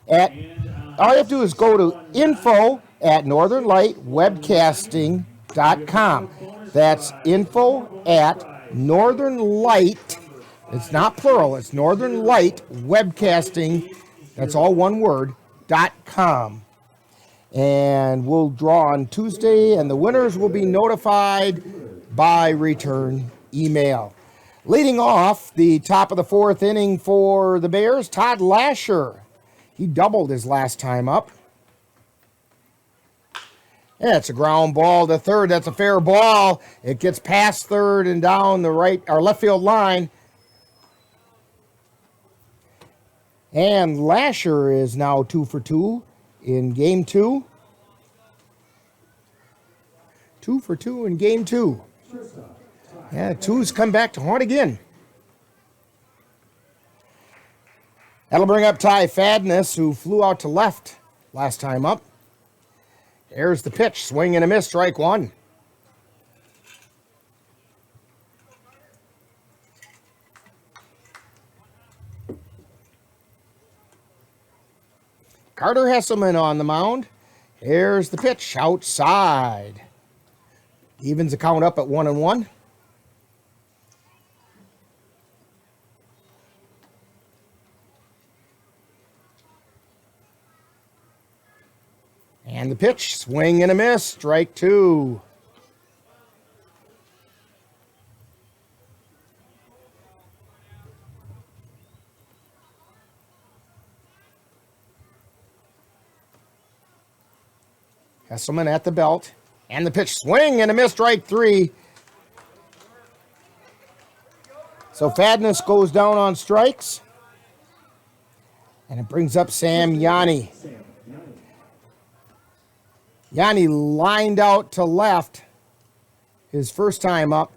All you have to do is go to info@northernlightwebcasting.com. That's info@northernlight. It's not plural. It's Northern Light Webcasting. That's all one word, .com. And we'll draw on Tuesday, and the winners will be notified by return email. Leading off the top of the fourth inning for the Bears, Todd Lasher. He doubled his last time up. Yeah, it's a ground ball to third. That's a fair ball. It gets past third and down the right or left field line. And Lasher is now 2 for 2 in Game 2. 2 for 2 in Game 2. Yeah, two's come back to haunt again. That'll bring up Ty Fadness, who flew out to left last time up. There's the pitch, swing and a miss, strike one. Carter Hesselman on the mound. Here's the pitch, outside. Evens the count up at 1-1. And the pitch, swing and a miss, strike two. Hesselman at the belt. And the pitch, swing and a miss, strike three. So Fadness goes down on strikes. And it brings up Sam Yanni. Yanni lined out to left his first time up.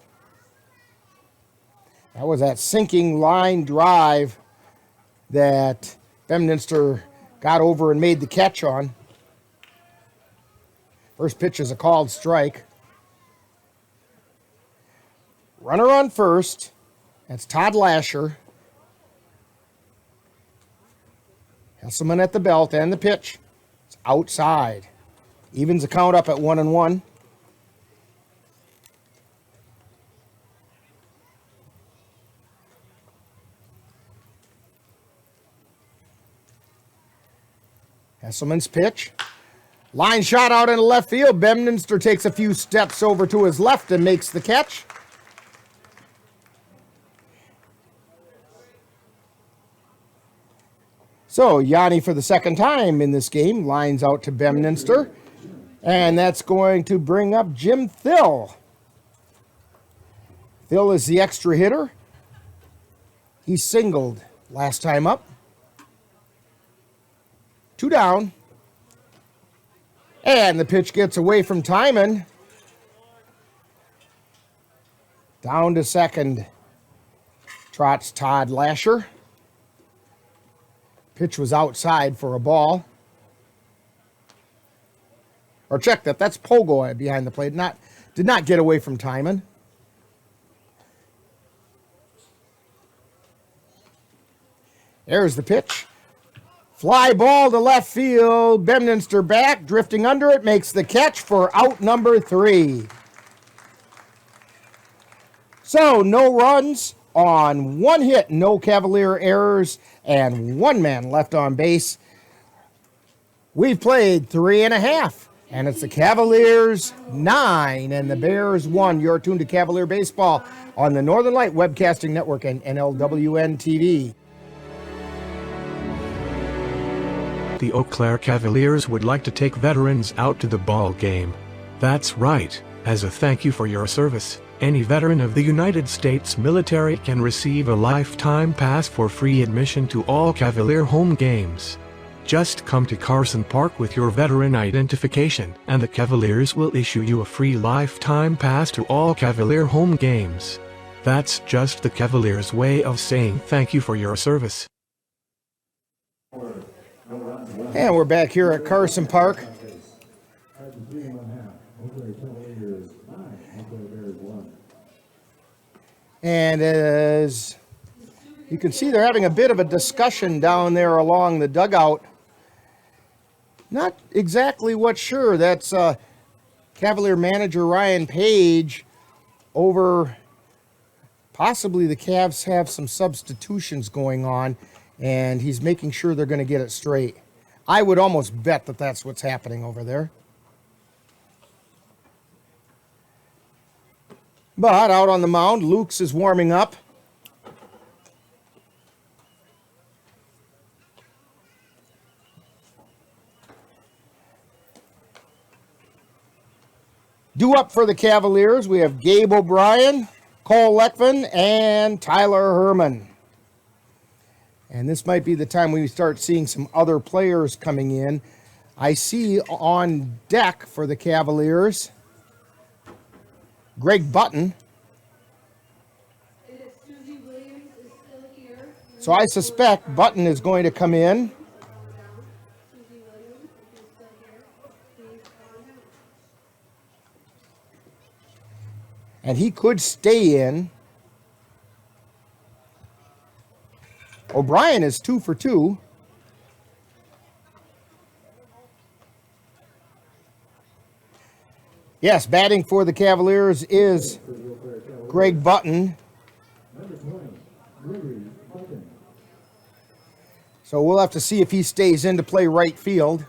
That was that sinking line drive that Bemminster got over and made the catch on. First pitch is a called strike. Runner on first. That's Todd Lasher. Hesselman at the belt and the pitch. It's outside. Evens the count up at 1-1. Hesselman's pitch. Line shot out into left field. Bemminster takes a few steps over to his left and makes the catch. So Yanni, for the second time in this game, lines out to Bemminster. And that's going to bring up Jim Thill. Thill is the extra hitter. He singled last time up. 2 down. And the pitch gets away from Timon. Down to second. Trots Todd Lasher. Pitch was outside for a ball. Or check that. That's Pogo behind the plate. Did not get away from Timon. There's the pitch. Fly ball to left field. Bemminster back, drifting under it, makes the catch for out number 3. So no runs on 1 hit, no Cavalier errors, and 1 man left on base. We've played 3.5. And it's the Cavaliers 9 and the Bears 1. You're tuned to Cavalier Baseball on the Northern Light Webcasting Network and NLWN-TV.
The Eau Claire Cavaliers would like to take veterans out to the ball game. That's right. As a thank you for your service, any veteran of the United States military can receive a lifetime pass for free admission to all Cavalier home games. Just come to Carson Park with your veteran identification, and the Cavaliers will issue you a free lifetime pass to all Cavalier home games. That's just the Cavaliers' way of saying thank you for your service.
And we're back here at Carson Park. And as you can see, they're having a bit of a discussion down there along the dugout. Not exactly what's sure. That's Cavalier manager Ryan Page over possibly the Cavs have some substitutions going on, and he's making sure they're going to get it straight. I would almost bet that that's what's happening over there. But out on the mound, Lukes is warming up. Due up for the Cavaliers, we have Gabe O'Brien, Cole Lekvin, and Tyler Herman. And this might be the time we start seeing some other players coming in. I see on deck for the Cavaliers, Greg Button. So I suspect Button is going to come in. And he could stay in. O'Brien is 2 for 2. Yes, batting for the Cavaliers is Greg Button. So we'll have to see if he stays in to play right field.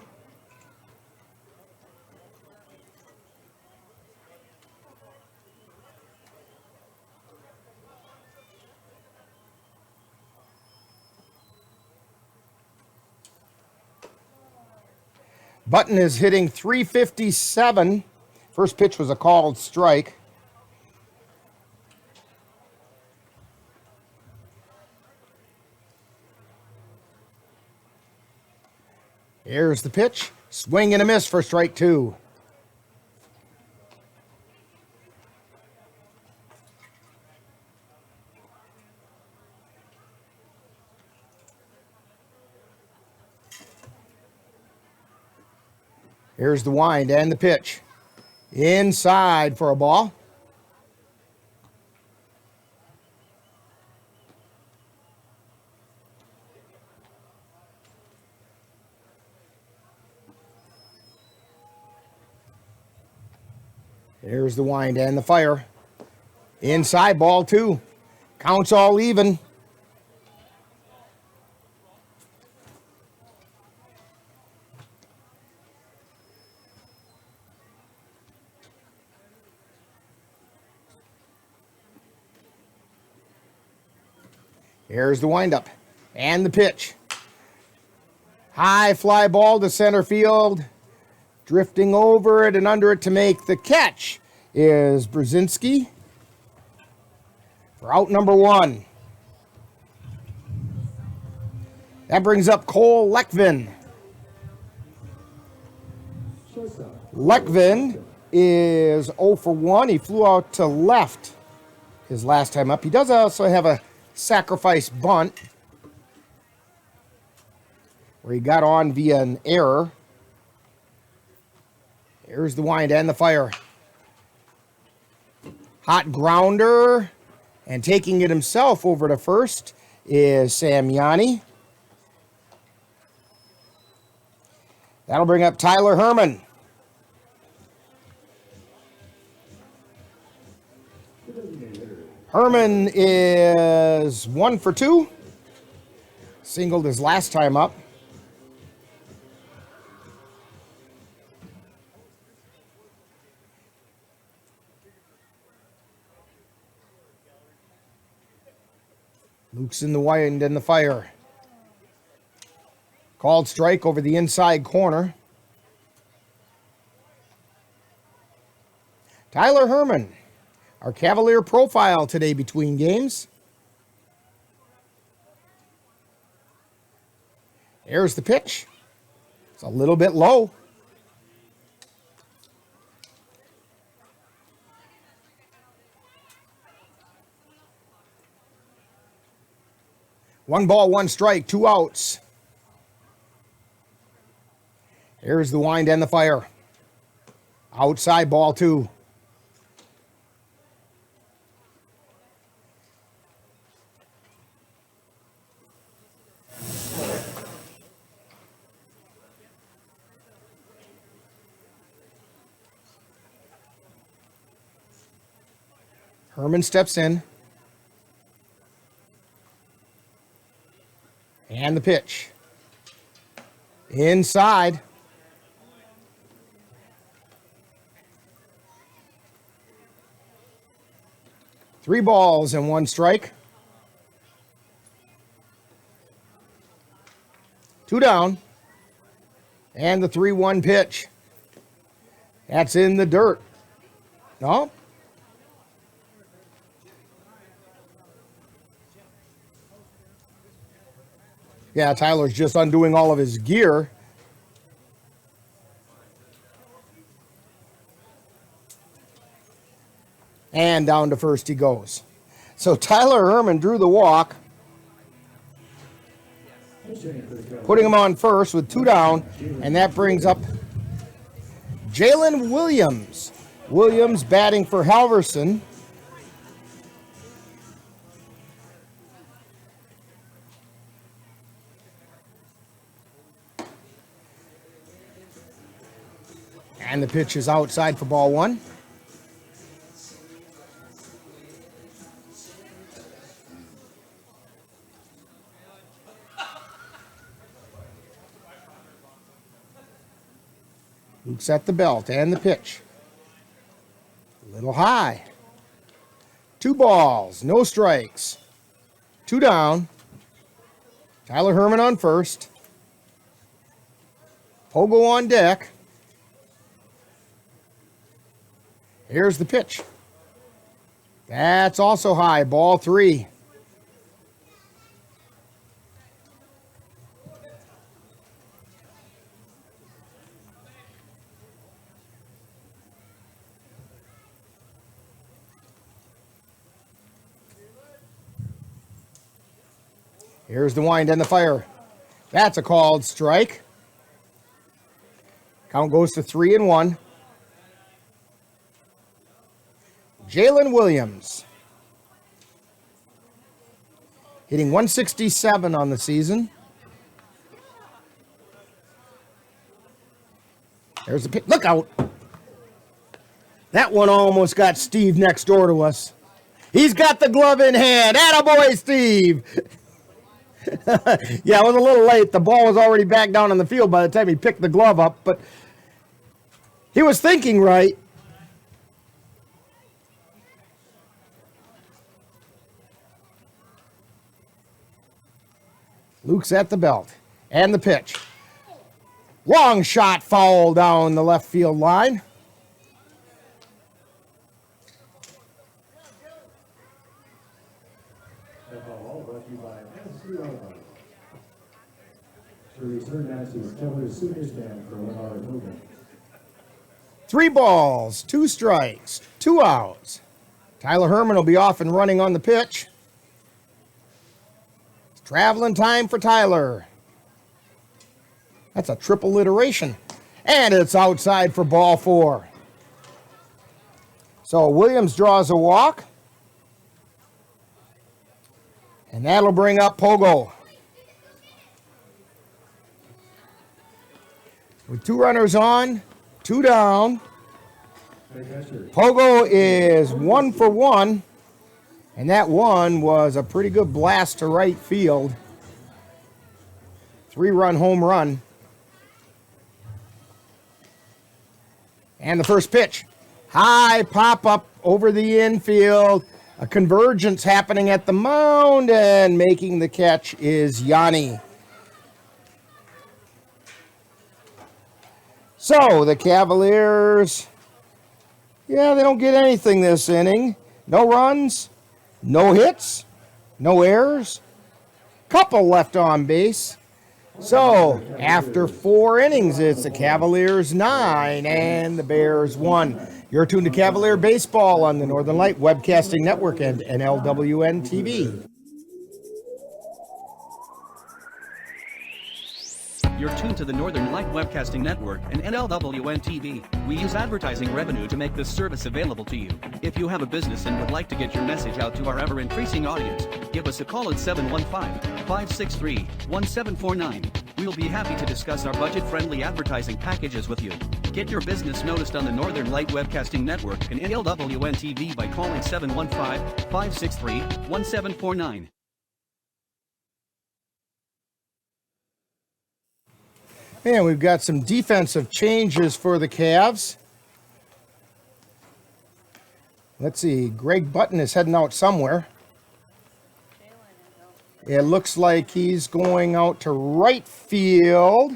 Button is hitting .357. First pitch was a called strike. Here's the pitch. Swing and a miss for strike 2. Here's the wind and the pitch. Inside for a ball. Here's the wind and the fire. Inside, ball 2. Counts all even. Here's the windup and the pitch. High fly ball to center field. Drifting over it and under it to make the catch is Brzezinski for out number 1. That brings up Cole Lekvin. Lekvin is 0 for 1. He flew out to left his last time up. He does also have a sacrifice bunt where he got on via an error. Here's the wind and the fire. Hot grounder, and taking it himself over to first is Sam Yanni. That'll bring up Tyler Herman. Herman is 1 for 2. Singled his last time up. Luke's in the wind and the fire. Called strike over the inside corner. Tyler Herman, our Cavalier profile today between games. There's the pitch. It's a little bit low. One ball, one strike, 2 outs. Here's the wind and the fire. Outside, ball 2. Herman steps in. And the pitch. Inside. Three balls and 1 strike. 2 down. And the 3-1 pitch. That's in the dirt. No? Yeah, Tyler's just undoing all of his gear. And down to first he goes. So Tyler Herman drew the walk, putting him on first with 2 down, and that brings up Jalen Williams. Williams batting for Halverson. And the pitch is outside for ball 1. Luke's at the belt and the pitch. A little high. 2 balls, no strikes. 2 down. Tyler Herman on first. Pogo on deck. Here's the pitch. That's also high, ball 3. Here's the wind and the fire. That's a called strike. Count goes to 3-1. Jalen Williams, hitting 167 on the season. There's the pitch. Look out. That one almost got Steve next door to us. He's got the glove in hand. Attaboy, Steve. Yeah, it was a little late. The ball was already back down on the field by the time he picked the glove up, but he was thinking right. Luke's at the belt. And the pitch. Long shot foul down the left field line.
To return that to Cavaliers senior stand for 1 hour movement.
3 balls, 2 strikes, 2 outs. Tyler Herman will be off and running on the pitch. Traveling time for Tyler. That's a triple iteration. And it's outside for ball 4. So Williams draws a walk. And that'll bring up Pogo. With 2 runners on, 2 down. Pogo is 1 for 1. And that one was a pretty good blast to right field. 3-run home run. And the first pitch. High pop-up over the infield. A convergence happening at the mound, and making the catch is Yanni. So the Cavaliers, yeah, they don't get anything this inning. No runs, no hits, no errors, couple left on base. So after 4 innings, it's the Cavaliers 9 and the Bears 1. You're tuned to Cavalier Baseball on the Northern Light Webcasting Network and NLWN-TV.
You're tuned to the Northern Light Webcasting Network and NLWN-TV. We use advertising revenue to make this service available to you. If you have a business and would like to get your message out to our ever-increasing audience, give us a call at 715-563-1749. We'll be happy to discuss our budget-friendly advertising packages with you. Get your business noticed on the Northern Light Webcasting Network and NLWN-TV by calling 715-563-1749.
And we've got some defensive changes for the Cavs. Let's see, Greg Button is heading out somewhere. It looks like he's going out to right field.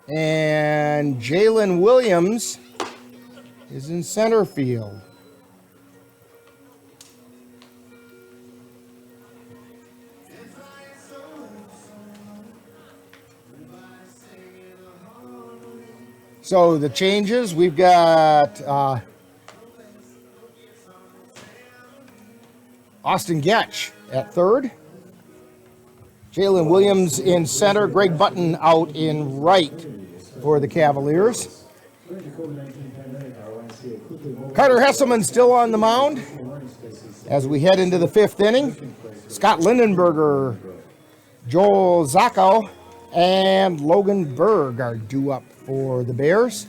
And Jalen Williams is in center field. So the changes, we've got Austin Getch at third. Jalen Williams in center. Greg Button out in right for the Cavaliers. Carter Hesselman still on the mound as we head into the 5th inning. Scott Lindenberger, Joel Zacco, and Logan Berg are due up for the Bears.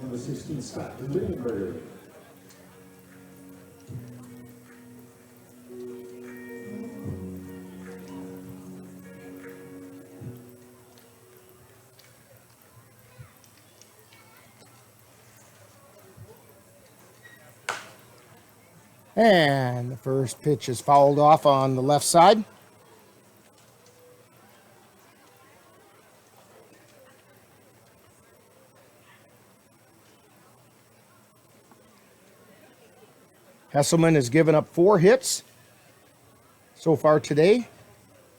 Number 16, Scott Lindenberger.
And the first pitch is fouled off on the left side. Hesselman has given up 4 hits so far today.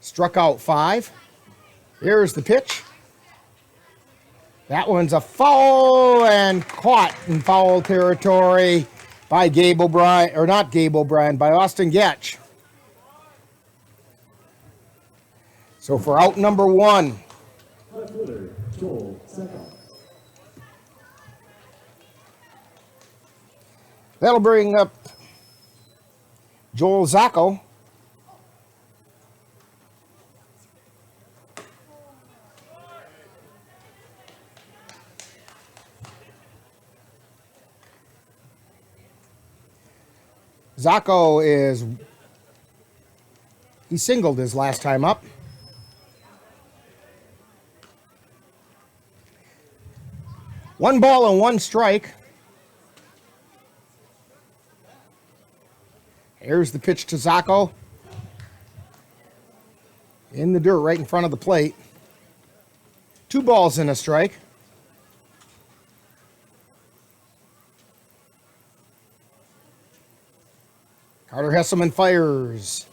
Struck out 5. Here's the pitch. That one's a foul and caught in foul territory by Gabe O'Brien, or not Gabe O'Brien, by Austin Getch. So for out number 1.
Left fielder, Joel Zacco.
That'll bring up Joel Zacco. Zacco he singled his last time up. One ball and 1 strike. Here's the pitch to Zacco. In the dirt right in front of the plate. 2 balls and a strike. Carter Hesselman fires.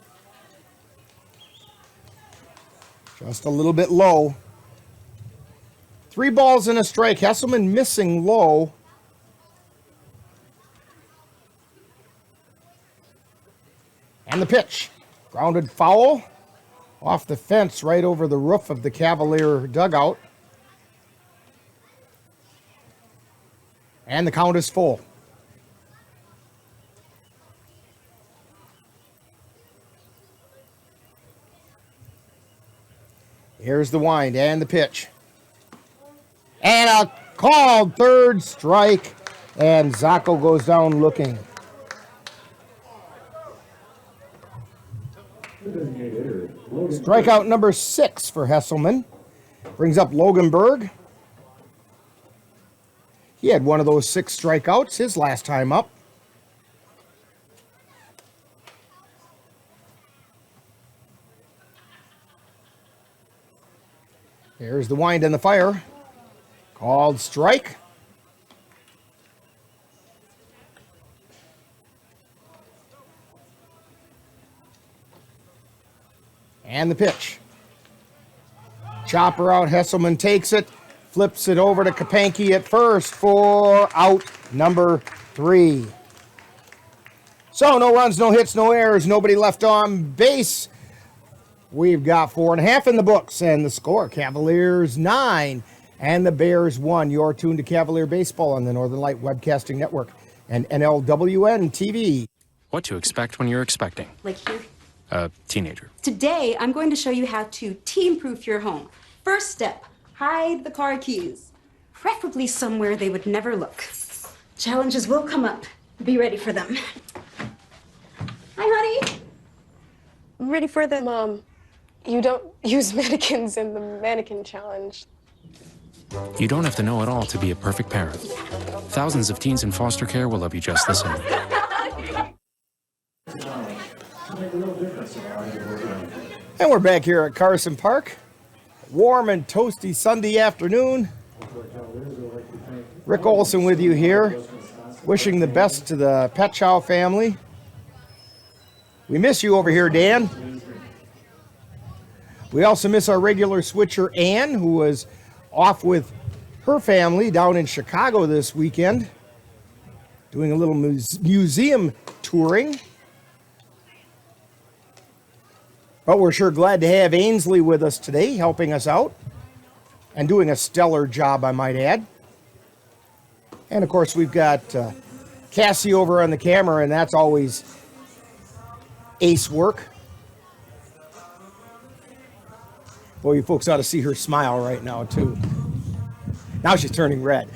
Just a little bit low. 3 balls and a strike. Hesselman missing low. And the pitch. Grounded foul off the fence right over the roof of the Cavalier dugout. And the count is full. Here's the wind and the pitch. And a called 3rd strike. And Zacco goes down looking. Strikeout number 6 for Hesselman. Brings up Logan Berg. He had one of those 6 strikeouts his last time up. There's the wind and the fire. Called strike. And the pitch. Chopper out, Hesselman takes it, flips it over to Kapanke at first for out number 3. So no runs, no hits, no errors, nobody left on base. We've got 4.5 in the books, and the score, Cavaliers 9 and the Bears 1. You're tuned to Cavalier Baseball on the Northern Light Webcasting Network and NLWN-TV.
What to expect when you're expecting.
Like here.
A teenager.
Today, I'm going to show you how to teen-proof your home. First step, hide the car keys. Preferably somewhere they would never look. Challenges will come up. Be ready for them. Hi, honey.
I'm ready for the... Mom, you don't use mannequins in the mannequin challenge.
You don't have to know it all to be a perfect parent. Thousands of teens in foster care will love you just the same.
And we're back here at Carson Park. Warm and toasty Sunday afternoon. Rick Olson with you here, wishing the best to the Petchow family. We miss you over here, Dan. We also miss our regular switcher, Ann, who was off with her family down in Chicago this weekend, doing a little museum touring. But we're sure glad to have Ainsley with us today, helping us out, and doing a stellar job, I might add. And of course, we've got Cassie over on the camera, and that's always ace work. Boy, you folks ought to see her smile right now, too. Now she's turning red.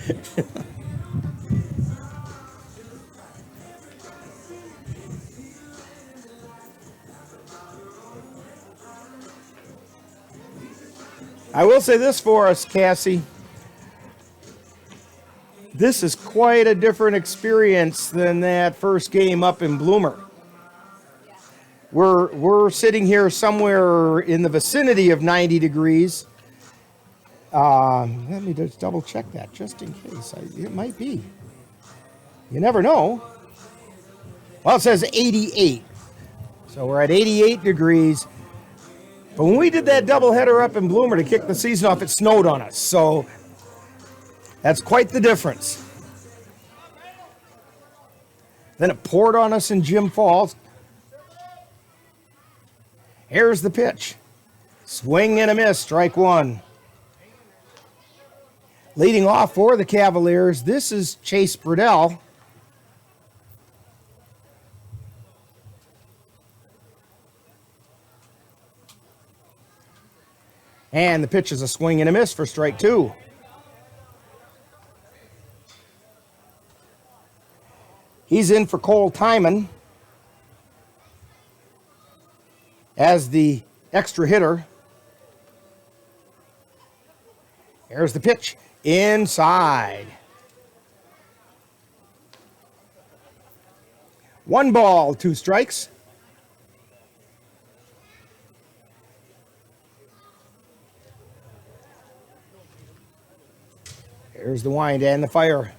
I will say this for us, Cassie. This is quite a different experience than that first game up in Bloomer. We're sitting here somewhere in the vicinity of 90 degrees. Let me just double check that just in case. It might be. You never know. Well, it says 88. So we're at 88 degrees. But when we did that doubleheader up in Bloomer to kick the season off, it snowed on us. So that's quite the difference. Then it poured on us in Jim Falls. Here's the pitch. Swing and a miss, strike 1. Leading off for the Cavaliers, this is Chase Burdell. And the pitch is a swing and a miss for strike 2. He's in for Cole Timon as the extra hitter. Here's the pitch. Inside. 1 ball, 2 strikes. Here's the wind and the fire.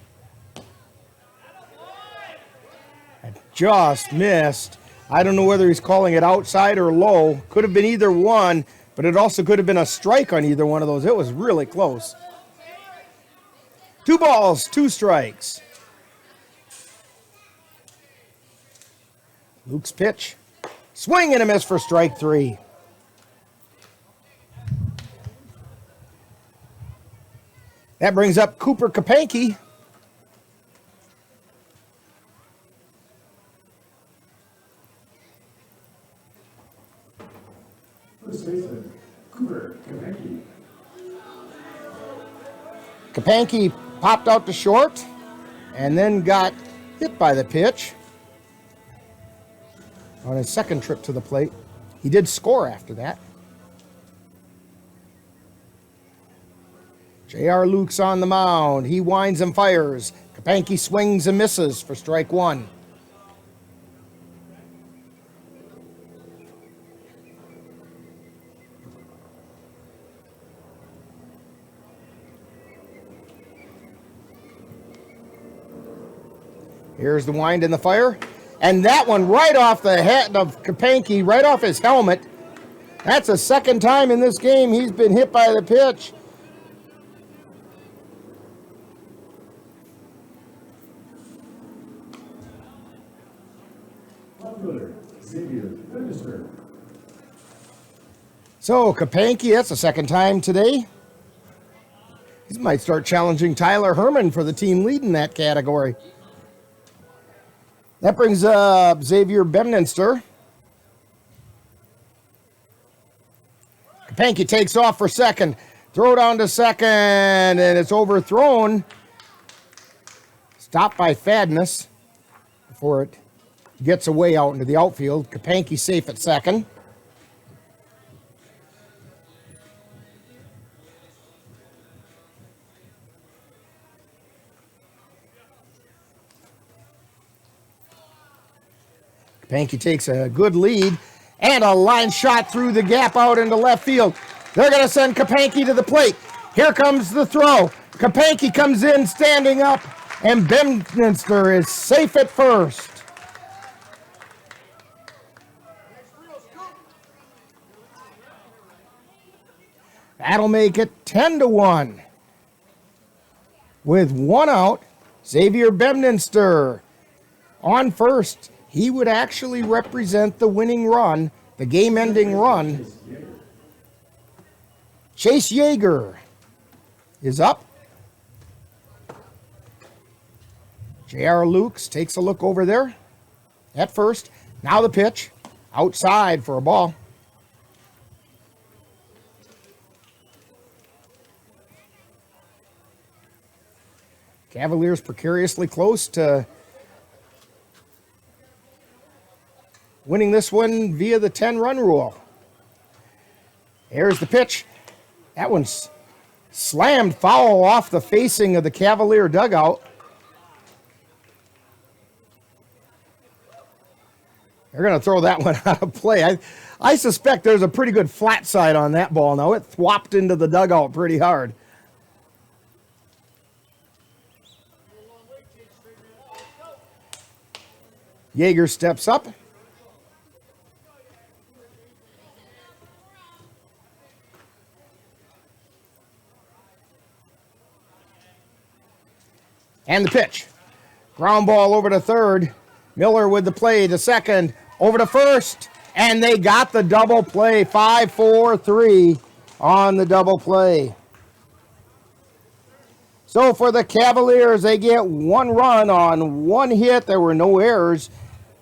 Just missed. I don't know whether he's calling it outside or low. Could have been either one, but it also could have been a strike on either one of those. It was really close. 2 balls, 2 strikes. Luke's pitch. Swing and a miss for strike 3. That brings up Cooper Kapanke.
First baseman, Cooper Kapanke.
Kapanke popped out to short and then got hit by the pitch on his second trip to the plate. He did score after that. J.R. Luke's on the mound. He winds and fires. Kapanke swings and misses for strike one. Here's the wind and the fire. And that one right off the head of Kapanke, right off his helmet. That's the second time in this game he's been hit by the pitch. So Kapanke, that's the second time today. He might start challenging Tyler Herman for the team lead in that category. That brings up Xavier Bemninster. Kapanke takes off for second. Throw down to second, and it's overthrown. Stopped by Fadness before it gets away out into the outfield. Kapanke safe at second. Kapanke takes a good lead, and a line shot through the gap out into left field. They're going to send Kapanke to the plate. Here comes the throw. Kapanke comes in standing up, and Bemninster is safe at first. That'll make it 10-1. With one out, Xavier Bemninster on first. He would actually represent the winning run, the game-ending run. Chase Yeager is up. J.R. Lukes takes a look over there at first. Now the pitch, outside for a ball. Cavaliers precariously close to winning this one via the 10-run rule. Here's the pitch. That one's slammed foul off the facing of the Cavalier dugout. They're going to throw that one out of play. I suspect there's a pretty good flat side on that ball now. It thwopped into the dugout pretty hard. Yeager steps up. And the pitch. Ground ball over to third. Miller with the play to second. Over to first. And they got the double play. 5-4-3 on the double play. So for the Cavaliers, they get one run on one hit. There were no errors.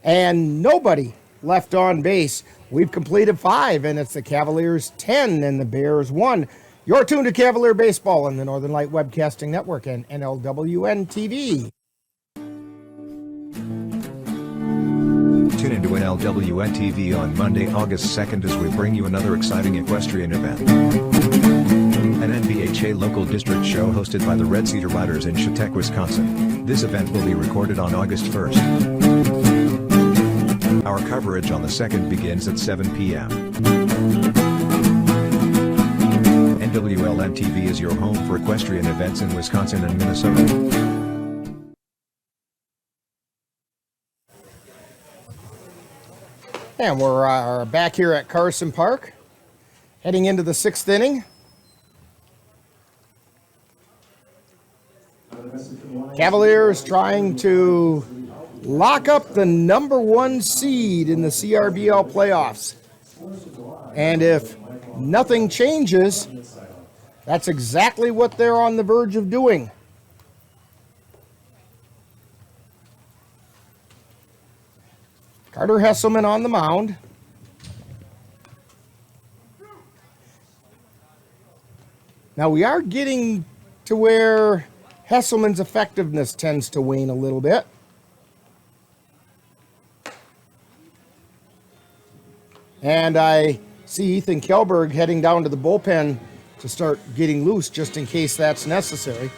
And nobody left on base. We've completed 5, and it's the Cavaliers 10 and the Bears 1. You're tuned to Cavalier Baseball on the Northern Light Webcasting Network and NLWN-TV.
Tune into NLWN-TV on Monday, August 2nd as we bring you another exciting equestrian event. An NBHA local district show hosted by the Red Cedar Riders in Chautauqua, Wisconsin. This event will be recorded on August 1st. Our coverage on the 2nd begins at 7 p.m. NLWN-TV is your home for equestrian events in Wisconsin and Minnesota.
And we're back here at Carson Park, heading into the 6th inning. Cavaliers trying to lock up the number 1 seed in the CRBL playoffs. And if nothing changes, that's exactly what they're on the verge of doing. Carter Hesselman on the mound. Now we are getting to where Hesselman's effectiveness tends to wane a little bit. And I see Ethan Kjellberg heading down to the bullpen to start getting loose just in case that's necessary.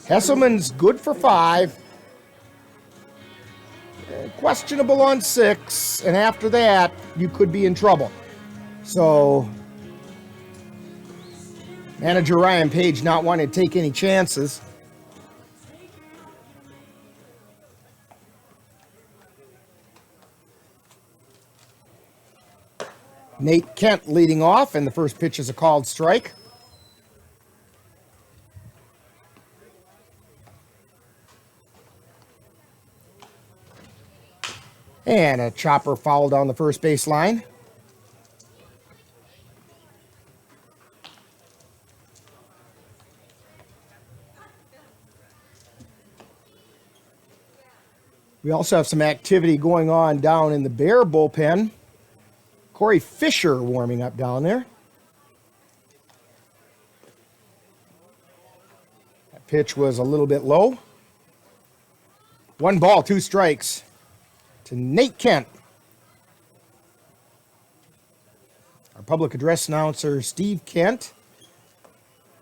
Hesselman's good for 5. Questionable on 6, and after that, you could be in trouble. So, manager Ryan Page not wanting to take any chances. Nate Kent leading off, and the first pitch is a called strike. And a chopper foul down the first base line. We also have some activity going on down in the Bear bullpen. Corey Fisher warming up down there. That pitch was a little bit low. 1 ball, 2 strikes to Nate Kent. Our public address announcer, Steve Kent.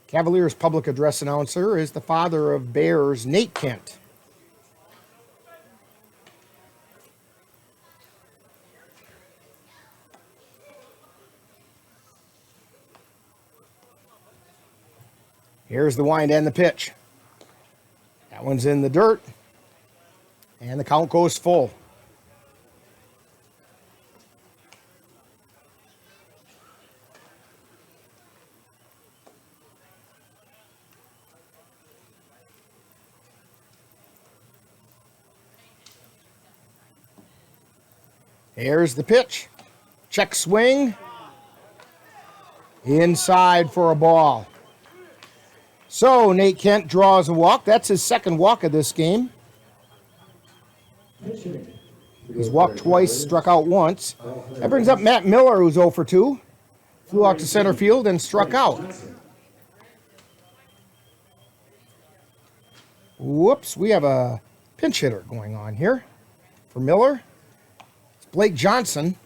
Cavaliers public address announcer is the father of Bears, Nate Kent. Here's the wind and the pitch. That one's in the dirt. And the count goes full. Here's the pitch. Check swing. Inside for a ball. So Nate Kent draws a walk. That's his second walk of this game. He's walked twice, struck out once. That brings up Matt Miller, who's 0 for 2. Flew out to center field and struck out. Whoops, we have a pinch hitter going on here for Miller. It's Blake Johnson.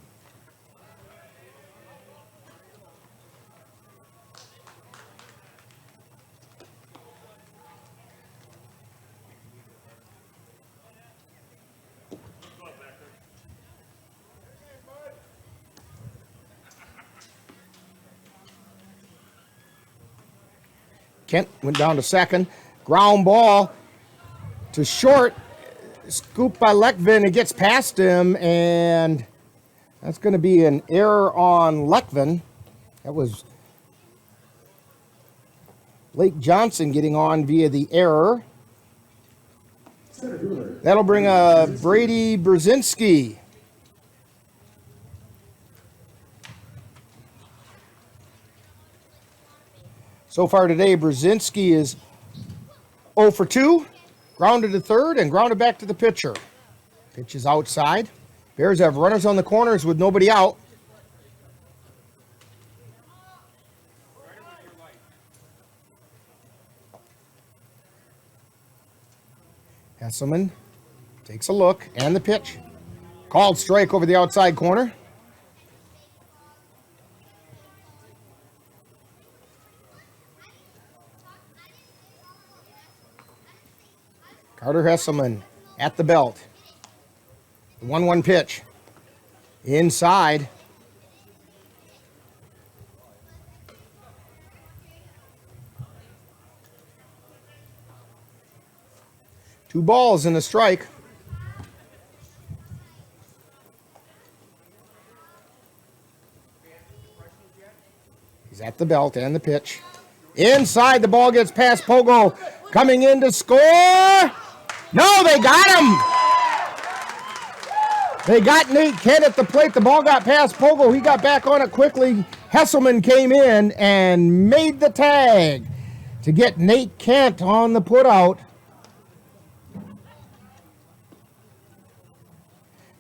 Kent went down to second. Ground ball to short. Scooped by Lekvin. It gets past him, and that's going to be an error on Lekvin. That was Blake Johnson getting on via the error. That'll bring Brady Brzezinski. So far today, Brzezinski is 0 for 2, grounded to third and grounded back to the pitcher. Pitch is outside. Bears have runners on the corners with nobody out. Hesselman takes a look, and the pitch. Called strike over the outside corner. Carter Hesselman at the belt. The 1-1 pitch. Inside. Two balls and a strike. He's at the belt and the pitch. Inside, the ball gets past Pogo. Coming in to score. No, they got him. They got Nate Kent at the plate. The ball got past Pogo. He got back on it quickly. Hesselman came in and made the tag to get Nate Kent on the putout.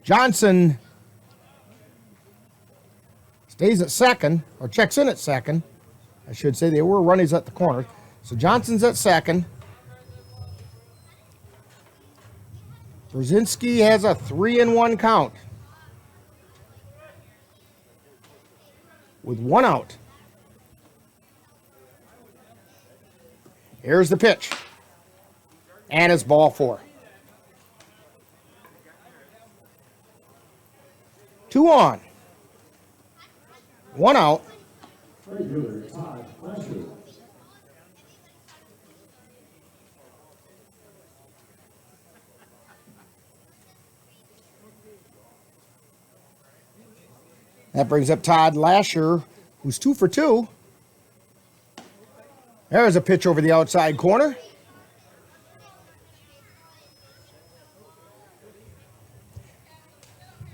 Johnson stays at second, or checks in at second. I should say they were runnies at the corner. So Johnson's at second. Brzezinski has a 3-1 count. with 1 out. Here's the pitch. And it's ball 4. 2 on. 1 out.
Regular Todd Fletcher.
That brings up Todd Lasher, who's 2 for 2. There's a pitch over the outside corner.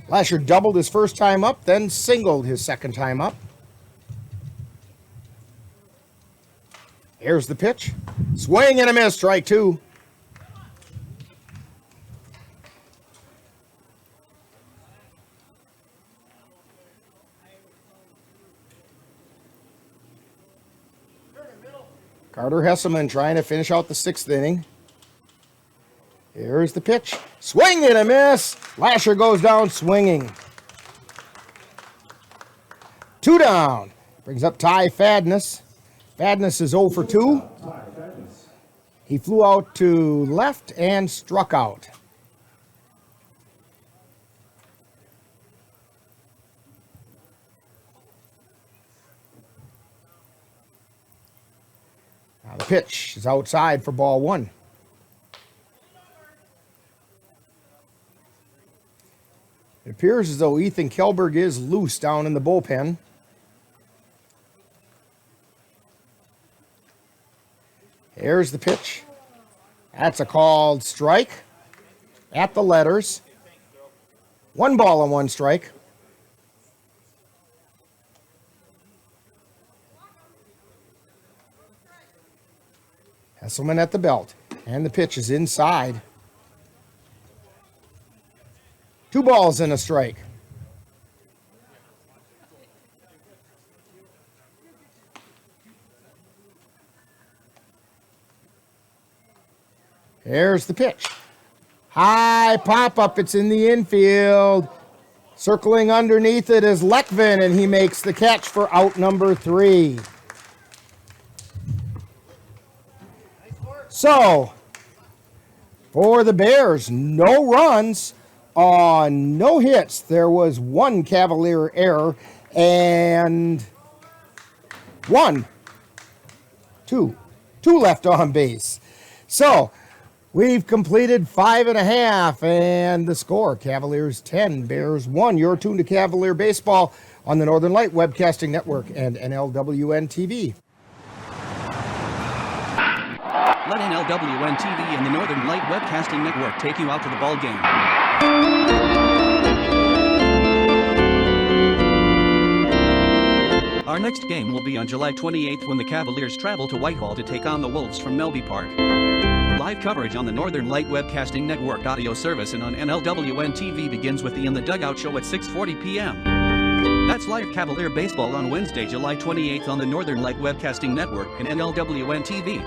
Lasher doubled his first time up, then singled his second time up. Here's the pitch. Swing and a miss, strike 2. Carter Hesselman trying to finish out the 6th inning. Here's the pitch. Swing and a miss. Lasher goes down swinging. 2 down. Brings up Ty Fadness. Fadness is 0 for 2. He flew out to left and struck out. Now the pitch is outside for ball 1. It appears as though Ethan Kelberg is loose down in the bullpen. Here's the pitch. That's a called strike at the letters. 1 ball and 1 strike. Hesselman at the belt. And the pitch is inside. 2 balls and a strike. Here's the pitch. High pop-up. It's in the infield. Circling underneath it is Lekvin, and he makes the catch for out number 3. So, for the Bears, no runs on no hits. There was 1 Cavalier error and 2 left on base. So, we've completed 5.5, and the score, Cavaliers 10, Bears 1. You're tuned to Cavalier Baseball on the Northern Light Webcasting Network and NLWN-TV.
Let NLWN-TV and the Northern Light Webcasting Network take you out to the ball game. Our next game will be on July 28th when the Cavaliers travel to Whitehall to take on the Wolves from Melby Park. Live coverage on the Northern Light Webcasting Network audio service and on NLWN-TV begins with the In the Dugout show at 6:40 p.m. That's live Cavalier baseball on Wednesday, July 28th on the Northern Light Webcasting Network and NLWN-TV.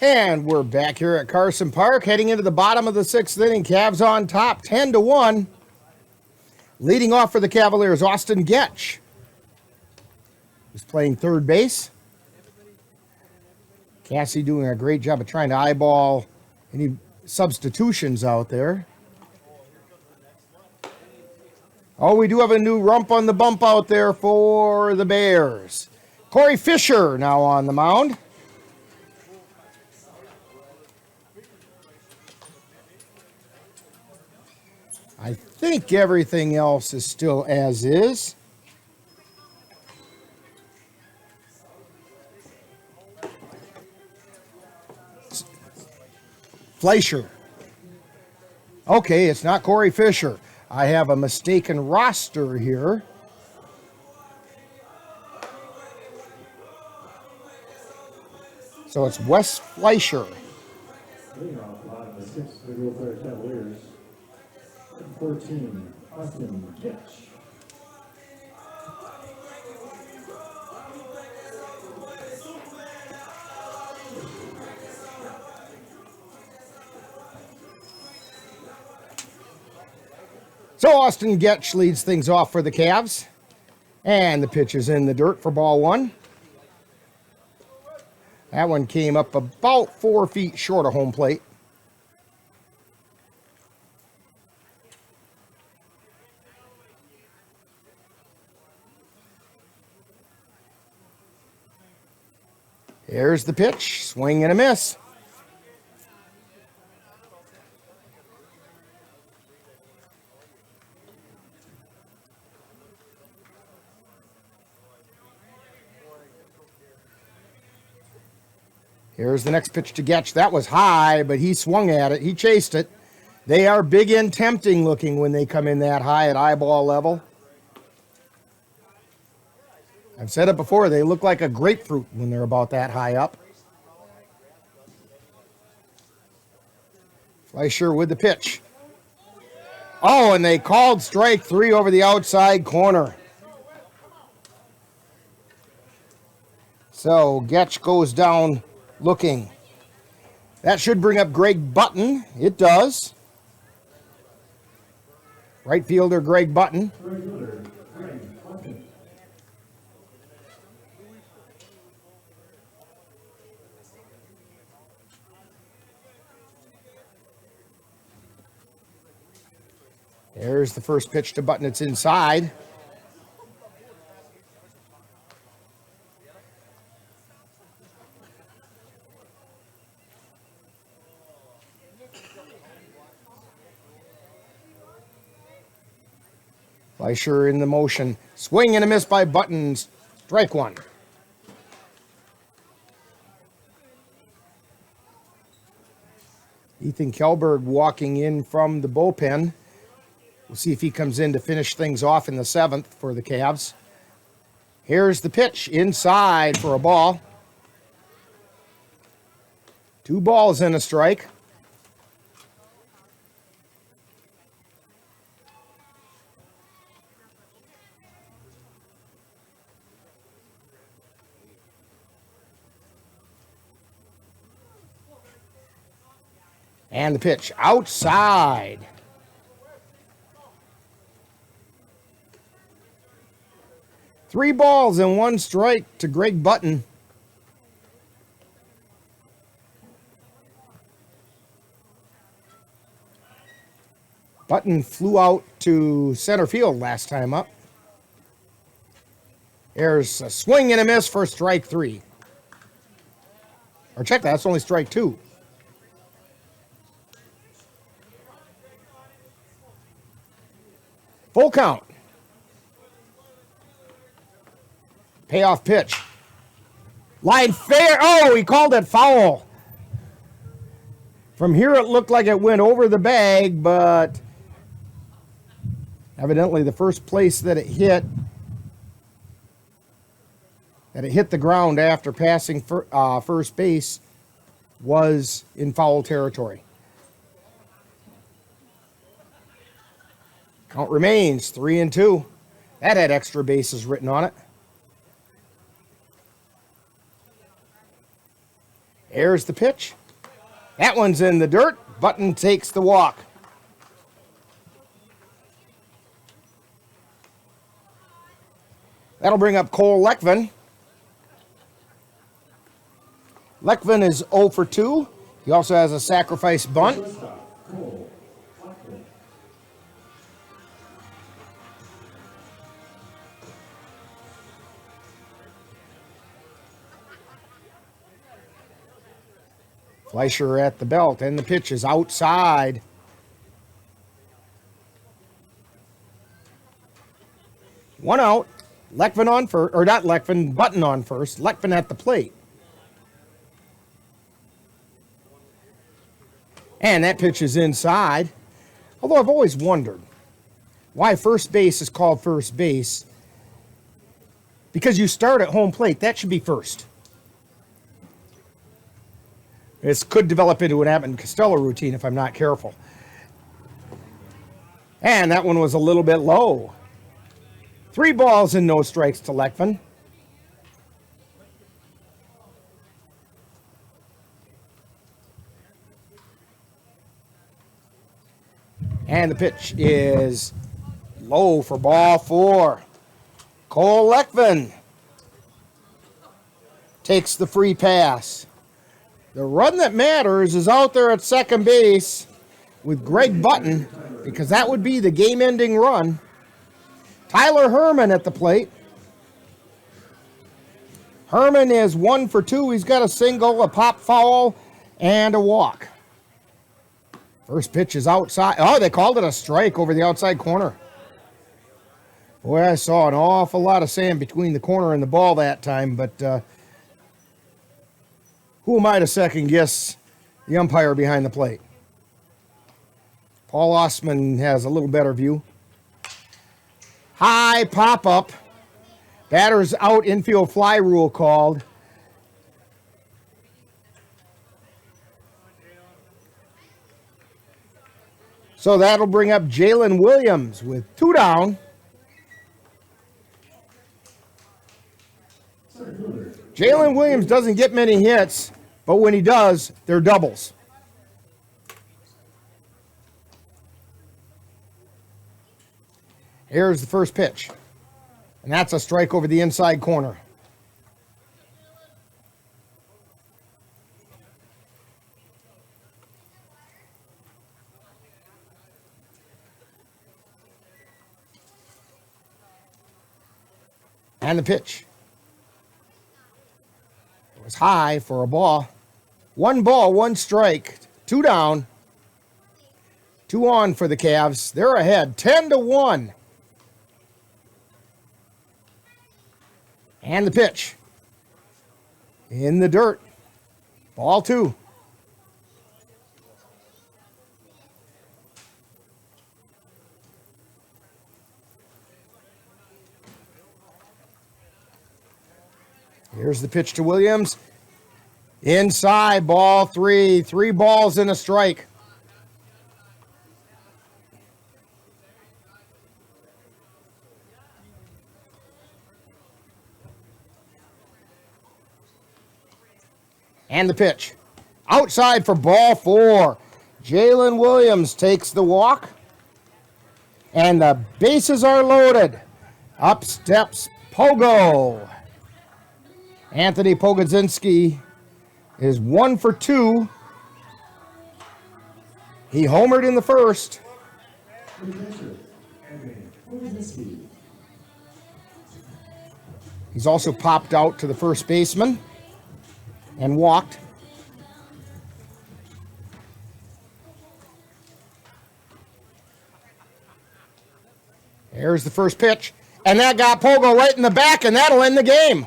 And we're back here at Carson Park, heading into the bottom of the 6th inning. Cavs on top, 10-1. Leading off for the Cavaliers, Austin Getch, who's playing third base. Cassie doing a great job of trying to eyeball any substitutions out there. Oh, we do have a new rump on the bump out there for the Bears. Corey Fisher now on the mound. I think everything else is still as is. Fleischer. Okay, it's not Corey Fisher. I have a mistaken roster here. So it's Wes Fleischer.
Leading off the bottom of the 6th for the Eau Claire Cavaliers. 14, Austin Getch.
So Austin Getch leads things off for the Cavs. And the pitch is in the dirt for ball one. That one came up about 4 feet short of home plate. Here's the pitch, swing and a miss. Here's the next pitch to Getch. That was high, but he swung at it. He chased it. They are big and tempting looking when they come in that high at eyeball level. I've said it before, they look like a grapefruit when they're about that high up. Fleischer with the pitch. Oh, and they called strike 3 over the outside corner. So Getch goes down looking. That should bring up Greg Button. It does. Right fielder Greg Button. There's the first pitch to Button. It's inside. Fleischer in the motion. Swing and a miss by Button. Strike one. Ethan Kjellberg walking in from the bullpen. We'll see if he comes in to finish things off in the 7th for the Cavs. Here's the pitch inside for a ball. 2 balls and a strike. And the pitch outside. Three balls and 1 strike to Greg Button. Button flew out to center field last time up. There's a swing and a miss for strike 3. Or check that, that's only strike 2. Full count. Payoff pitch. Line fair. Oh, he called it foul. From here it looked like it went over the bag, but evidently the first place that it hit the ground after passing first base was in foul territory. Count remains 3-2. That had extra bases written on it. Here's the pitch. That one's in the dirt. Button takes the walk. That'll bring up Cole Lekvin. Lekvin is 0 for 2. He also has a sacrifice bunt. Fleischer at the belt, and the pitch is outside. One out. Lekvin on first, or not Lekvin, Button on first. Lekvin at the plate. And that pitch is inside. Although I've always wondered why first base is called first base. Because you start at home plate, that should be first. This could develop into an Abbott and Costello routine if I'm not careful. And that one was a little bit low. 3 balls and no strikes to Lekvin. And the pitch is Low for ball 4. Cole Leckman takes the free pass. The run that matters is out there at second base with Greg Button, because that would be the game-ending run. Tyler Herman at the plate. Herman is 1 for 2. He's got a single, a pop foul, and a walk. First pitch is outside. Oh, they called it a strike over the outside corner. Boy, I saw an awful lot of sand between the corner and the ball that time, but who am I to second guess the umpire behind the plate? Paul Osman has a little better view. High pop-up. Batter's out, infield fly rule called. So that'll bring up Jalen Williams with 2 down. Jalen Williams doesn't get many hits, but when he does, they're doubles. Here's the first pitch. And that's a strike over the inside corner. And the pitch. It was high for a ball. 1 ball, 1 strike. 2 down. 2 on for the Cavs. They're ahead 10-1. And the pitch. In the dirt. Ball 2. Here's the pitch to Williams. Inside, ball 3. 3 balls and a strike. And the pitch. Outside for ball 4. Jalen Williams takes the walk. And the bases are loaded. Up steps Pogo. Anthony Pogodzinski is 1 for 2. He homered in the first. He's also popped out to the first baseman and walked. There's the first pitch. And that got Pogo right in the back, and that'll end the game.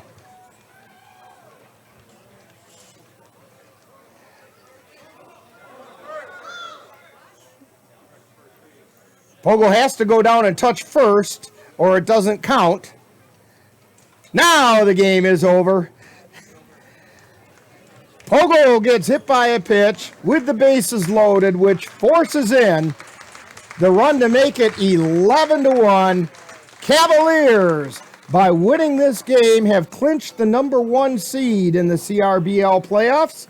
Pogo has to go down and touch first, or it doesn't count. Now the game is over. Pogo gets hit by a pitch with the bases loaded, which forces in the run to make it 11-1. Cavaliers, by winning this game, have clinched the #1 seed in the CRBL playoffs.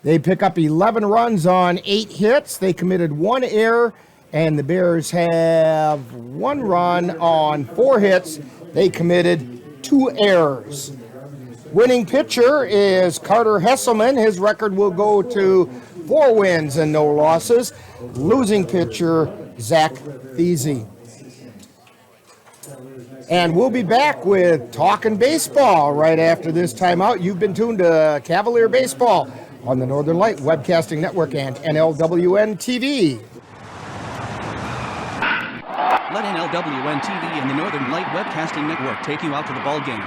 They pick up 11 runs on 8 hits. They committed 1 error. And the Bears have 1 run on 4 hits. They committed 2 errors. Winning pitcher is Carter Hesselman. His record will go to 4 wins and no losses. Losing pitcher, Zach Thiese. And we'll be back with Talkin' Baseball right after this timeout. You've been tuned to Cavalier Baseball on the Northern Light Webcasting Network and NLWN-TV.
Let NLWN-TV and the Northern Light Webcasting Network take you out to the ball game.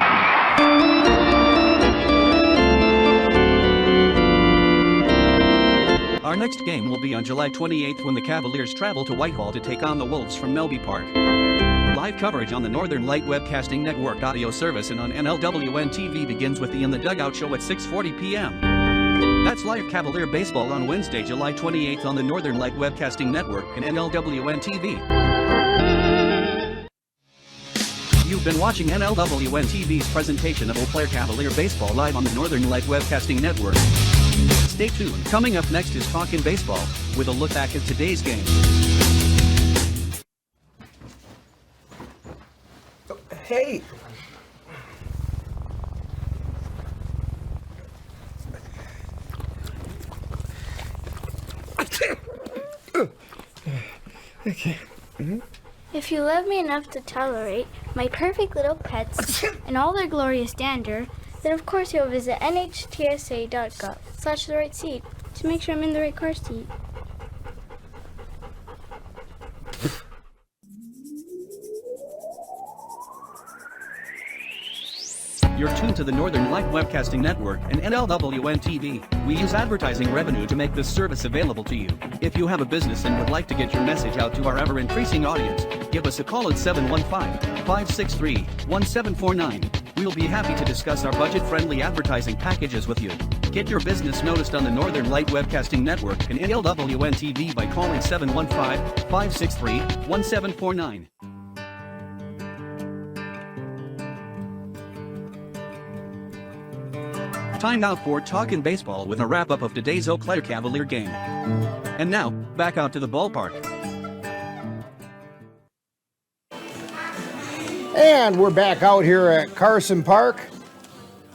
Our next game will be on July 28th when the Cavaliers travel to Whitehall to take on the Wolves from Melby Park. Live coverage on the Northern Light Webcasting Network audio service and on NLWN-TV begins with the In the Dugout show at 6:40 p.m. That's live Cavalier Baseball on Wednesday, July 28th on the Northern Light Webcasting Network and NLWN-TV. You've been watching NLWN-TV's presentation of Eau Claire Cavalier Baseball live on the Northern Light Webcasting Network. Stay tuned. Coming up next is Talkin' Baseball, with a look back at today's game.
Okay.
Okay. If you love me enough to tolerate my perfect little pets and all their glorious dander, then of course you'll visit nhtsa.gov/the right seat to make sure I'm in the right car seat.
You're tuned to the Northern Light Webcasting Network and NLWN-TV. We use advertising revenue to make this service available to you. If you have a business and would like to get your message out to our ever-increasing audience, give us a call at 715-563-1749. We'll be happy to discuss our budget-friendly advertising packages with you. Get your business noticed on the Northern Light Webcasting Network and NLWN-TV by calling 715-563-1749. Time now for Talkin' Baseball with a wrap-up of today's Eau Claire Cavalier game. And now, back out to the ballpark.
And we're back out here at Carson Park.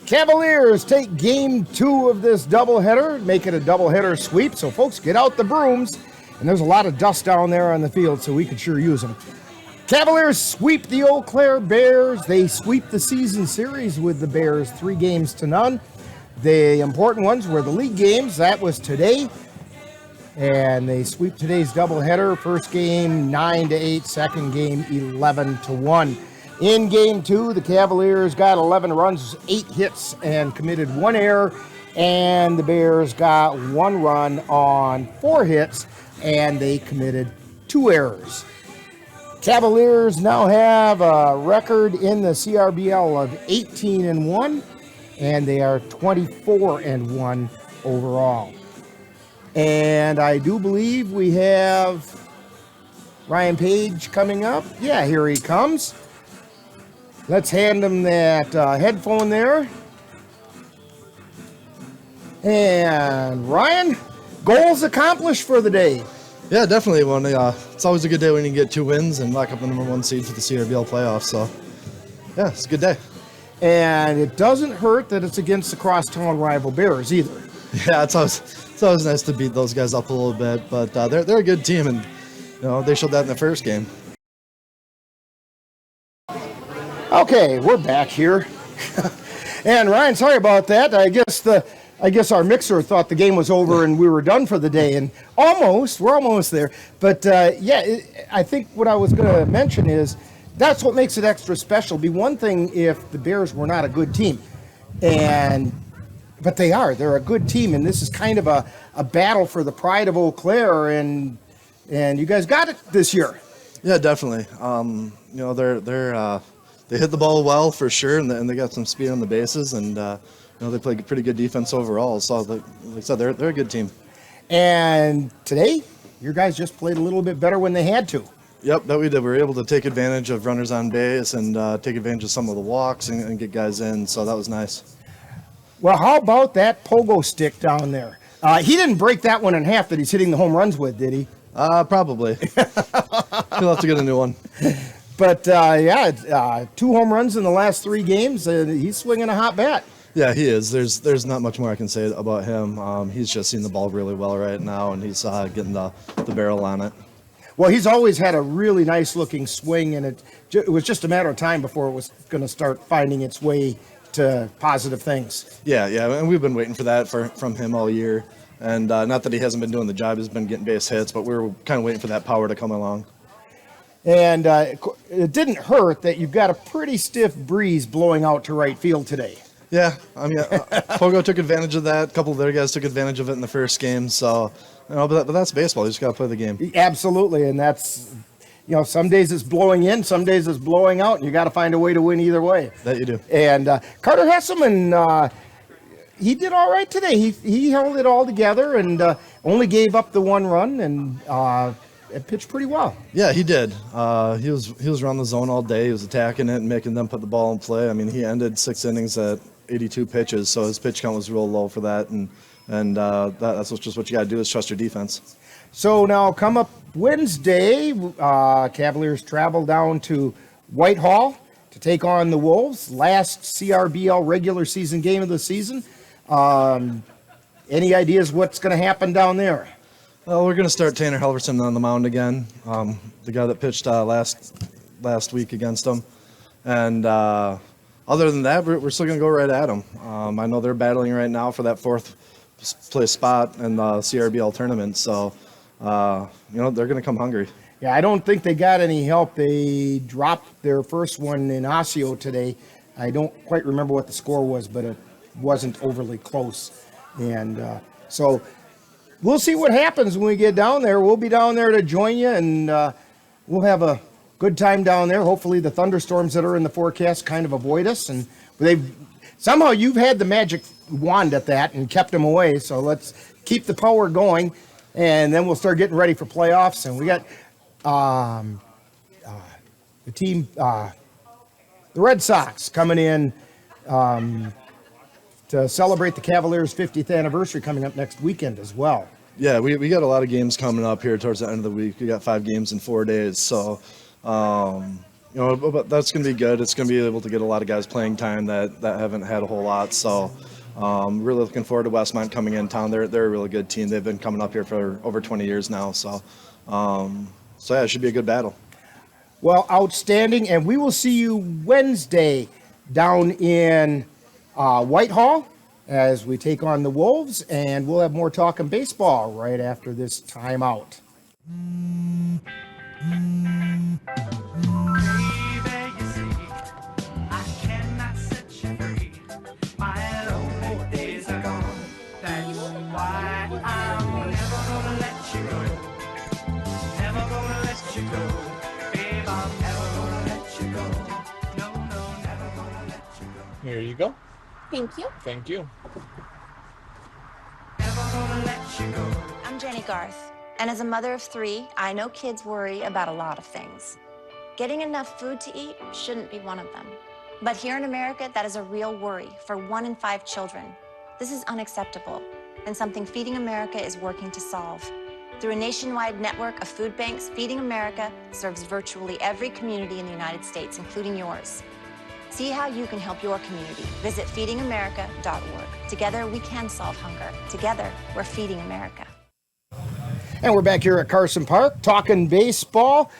Cavaliers take game 2 of this doubleheader, make it a doubleheader sweep. So folks, get out the brooms. And there's a lot of dust down there on the field, so we could sure use them. Cavaliers sweep the Eau Claire Bears. They sweep the season series with the Bears 3-0. The important ones were the league games. That was today. And they sweep today's doubleheader. First game 9-8, second game 11-1. In game 2, the Cavaliers got 11 runs, 8 hits, and committed 1 error. And the Bears got 1 run on 4 hits, and they committed 2 errors. Cavaliers now have a record in the CRBL of 18-1. And they are 24-1 overall. And I do believe we have Ryan Page coming up. Yeah, here he comes. Let's hand him that headphone there. And Ryan, goals accomplished for the day.
Yeah, definitely. It's always a good day when you get 2 wins and lock up the number 1 seed for the CRBL playoffs. So, yeah, it's a good day.
And it doesn't hurt that it's against the crosstown rival Bears either.
Yeah, it's always nice to beat those guys up a little bit, but they're a good team, and they showed that in the first game.
Okay, we're back here, and Ryan, sorry about that. I guess our mixer thought the game was over and we were done for the day, and we're almost there. But I think what I was going to mention is, that's what makes it extra special. It'd be one thing if the Bears were not a good team, but they are. They're a good team, and this is kind of a battle for the pride of Eau Claire, and you guys got it this year.
Yeah, definitely. They hit the ball well for sure, and they got some speed on the bases, and they play pretty good defense overall. So, like I said, they're a good team.
And today, your guys just played a little bit better when they had to.
Yep, that we did. We were able to take advantage of runners on base and take advantage of some of the walks and get guys in, so that was nice.
Well, how about that pogo stick down there? He didn't break that one in half that he's hitting the home runs with, did he?
Probably. He'll have to get a new one.
But, 2 home runs in the last 3 games. He's swinging a hot bat.
Yeah, he is. There's not much more I can say about him. He's just seeing the ball really well right now, and he's getting the barrel on it.
Well, he's always had a really nice-looking swing, and it was just a matter of time before it was going to start finding its way to positive things.
Yeah, and we've been waiting for that from him all year. And not that he hasn't been doing the job, he's been getting base hits, but we were kind of waiting for that power to come along.
And it didn't hurt that you've got a pretty stiff breeze blowing out to right field today.
Yeah, I mean, Pogo took advantage of that. A couple of their guys took advantage of it in the first game, so... but that's baseball. You just got to play the game.
Absolutely, and that's, some days it's blowing in, some days it's blowing out, and you got to find a way to win either way.
That you do.
And Carter Hesselman, he did all right today. He held it all together and only gave up the 1 run and pitched pretty well.
Yeah, he did. He was around the zone all day. He was attacking it and making them put the ball in play. I mean, he ended 6 innings at 82 pitches, so his pitch count was real low for that, and that's just what you got to do is trust your defense.
So now come up Wednesday, Cavaliers travel down to Whitehall to take on the Wolves. Last CRBL regular season game of the season. Any ideas what's going to happen down there?
Well, we're going to start Tanner Helverson on the mound again, the guy that pitched last week against him. And other than that, we're still going to go right at him. I know they're battling right now for that fourth place spot in the CRBL tournament, so they're going to come hungry.
Yeah, I don't think they got any help. They dropped their first one in Osseo today. I don't quite remember what the score was, but it wasn't overly close. And so we'll see what happens when we get down there. We'll be down there to join you, and we'll have a good time down there. Hopefully the thunderstorms that are in the forecast kind of avoid us. And somehow you've had the magic wand at that and kept them away. So let's keep the power going, and then we'll start getting ready for playoffs. And we got the team, the Red Sox coming in to celebrate the Cavaliers' 50th anniversary coming up next weekend as well.
Yeah, we got a lot of games coming up here towards the end of the week. We got 5 games in 4 days, so but that's going to be good. It's going to be able to get a lot of guys playing time that haven't had a whole lot. So really looking forward to Westmont coming in town. They're a really good team. They've been coming up here for over 20 years now. So yeah, it should be a good battle.
Well, outstanding, and we will see you Wednesday down in Whitehall as we take on the Wolves, and we'll have more talking baseball right after this timeout.
Here you go.
Thank you.
Thank you.
I'm Jenny Garth, and as a mother of 3, I know kids worry about a lot of things. Getting enough food to eat shouldn't be one of them. But here in America, that is a real worry for 1 in 5 children. This is unacceptable, and something Feeding America is working to solve. Through a nationwide network of food banks, Feeding America serves virtually every community in the United States, including yours. See how you can help your community. Visit feedingamerica.org. Together, we can solve hunger. Together, we're Feeding America.
And we're back here at Carson Park talking baseball.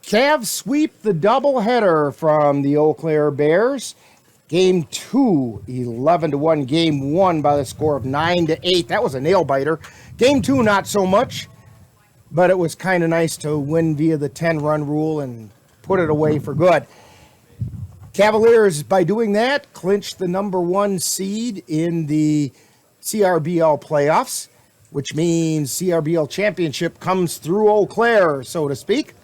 Cavs sweep the doubleheader from the Eau Claire Bears. Game 2, 11-1. Game 1 by the score of 9-8. That was a nail-biter. Game 2, not so much, but it was kind of nice to win via the 10-run rule and put it away for good. Cavaliers, by doing that, clinched the number 1 seed in the CRBL playoffs, which means CRBL championship comes through Eau Claire, so to speak.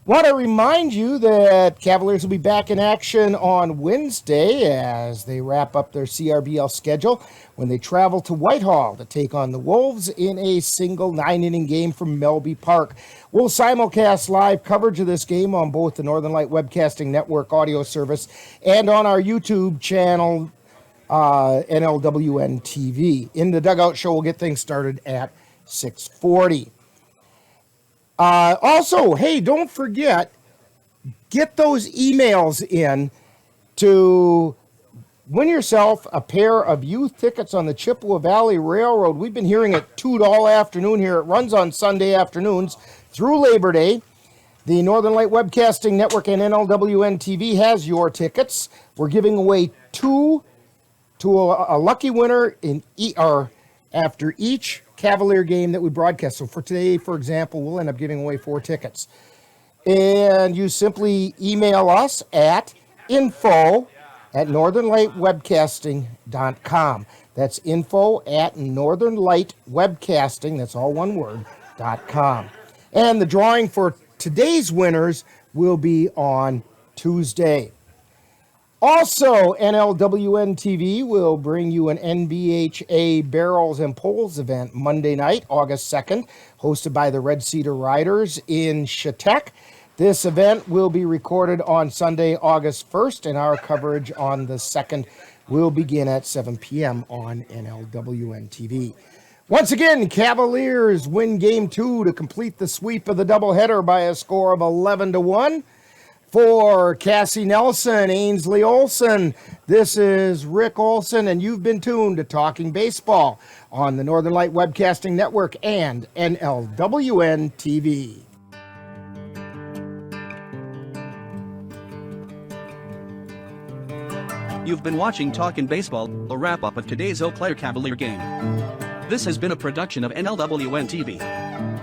Want to remind you that Cavaliers will be back in action on Wednesday as they wrap up their CRBL schedule when they travel to Whitehall to take on the Wolves in a single 9-inning game from Melby Park. We'll simulcast live coverage of this game on both the Northern Light Webcasting Network audio service and on our YouTube channel, NLWN-TV. In the Dugout Show, we'll get things started at 6:40. Also, hey, don't forget, get those emails in to win yourself a pair of youth tickets on the Chippewa Valley Railroad. We've been hearing it toot all afternoon here. It runs on Sunday afternoons through Labor Day. The Northern Light Webcasting Network and NLWN-TV has your tickets. We're giving away 2 to a lucky winner after each Cavalier game that we broadcast. So for today, for example, we'll end up giving away 4 tickets. And you simply email us at info@northernlightwebcasting.com. That's info@northernlightwebcasting, that's all one word, .com. And the drawing for today's winners will be on Tuesday. Also, NLWN-TV will bring you an NBHA Barrels and Poles event Monday night, August 2nd, hosted by the Red Cedar Riders in Chautauqua. This event will be recorded on Sunday, August 1st, and our coverage on the 2nd will begin at 7 p.m. on NLWN-TV. Once again, Cavaliers win Game 2 to complete the sweep of the doubleheader by a score of 11-1. For Cassie Nelson, Ainsley Olson, this is Rick Olson, and you've been tuned to Talking Baseball on the Northern Light Webcasting Network and NLWN-TV.
You've been watching Talkin' Baseball, a wrap-up of today's Eau Claire Cavalier game. This has been a production of NLWN-TV.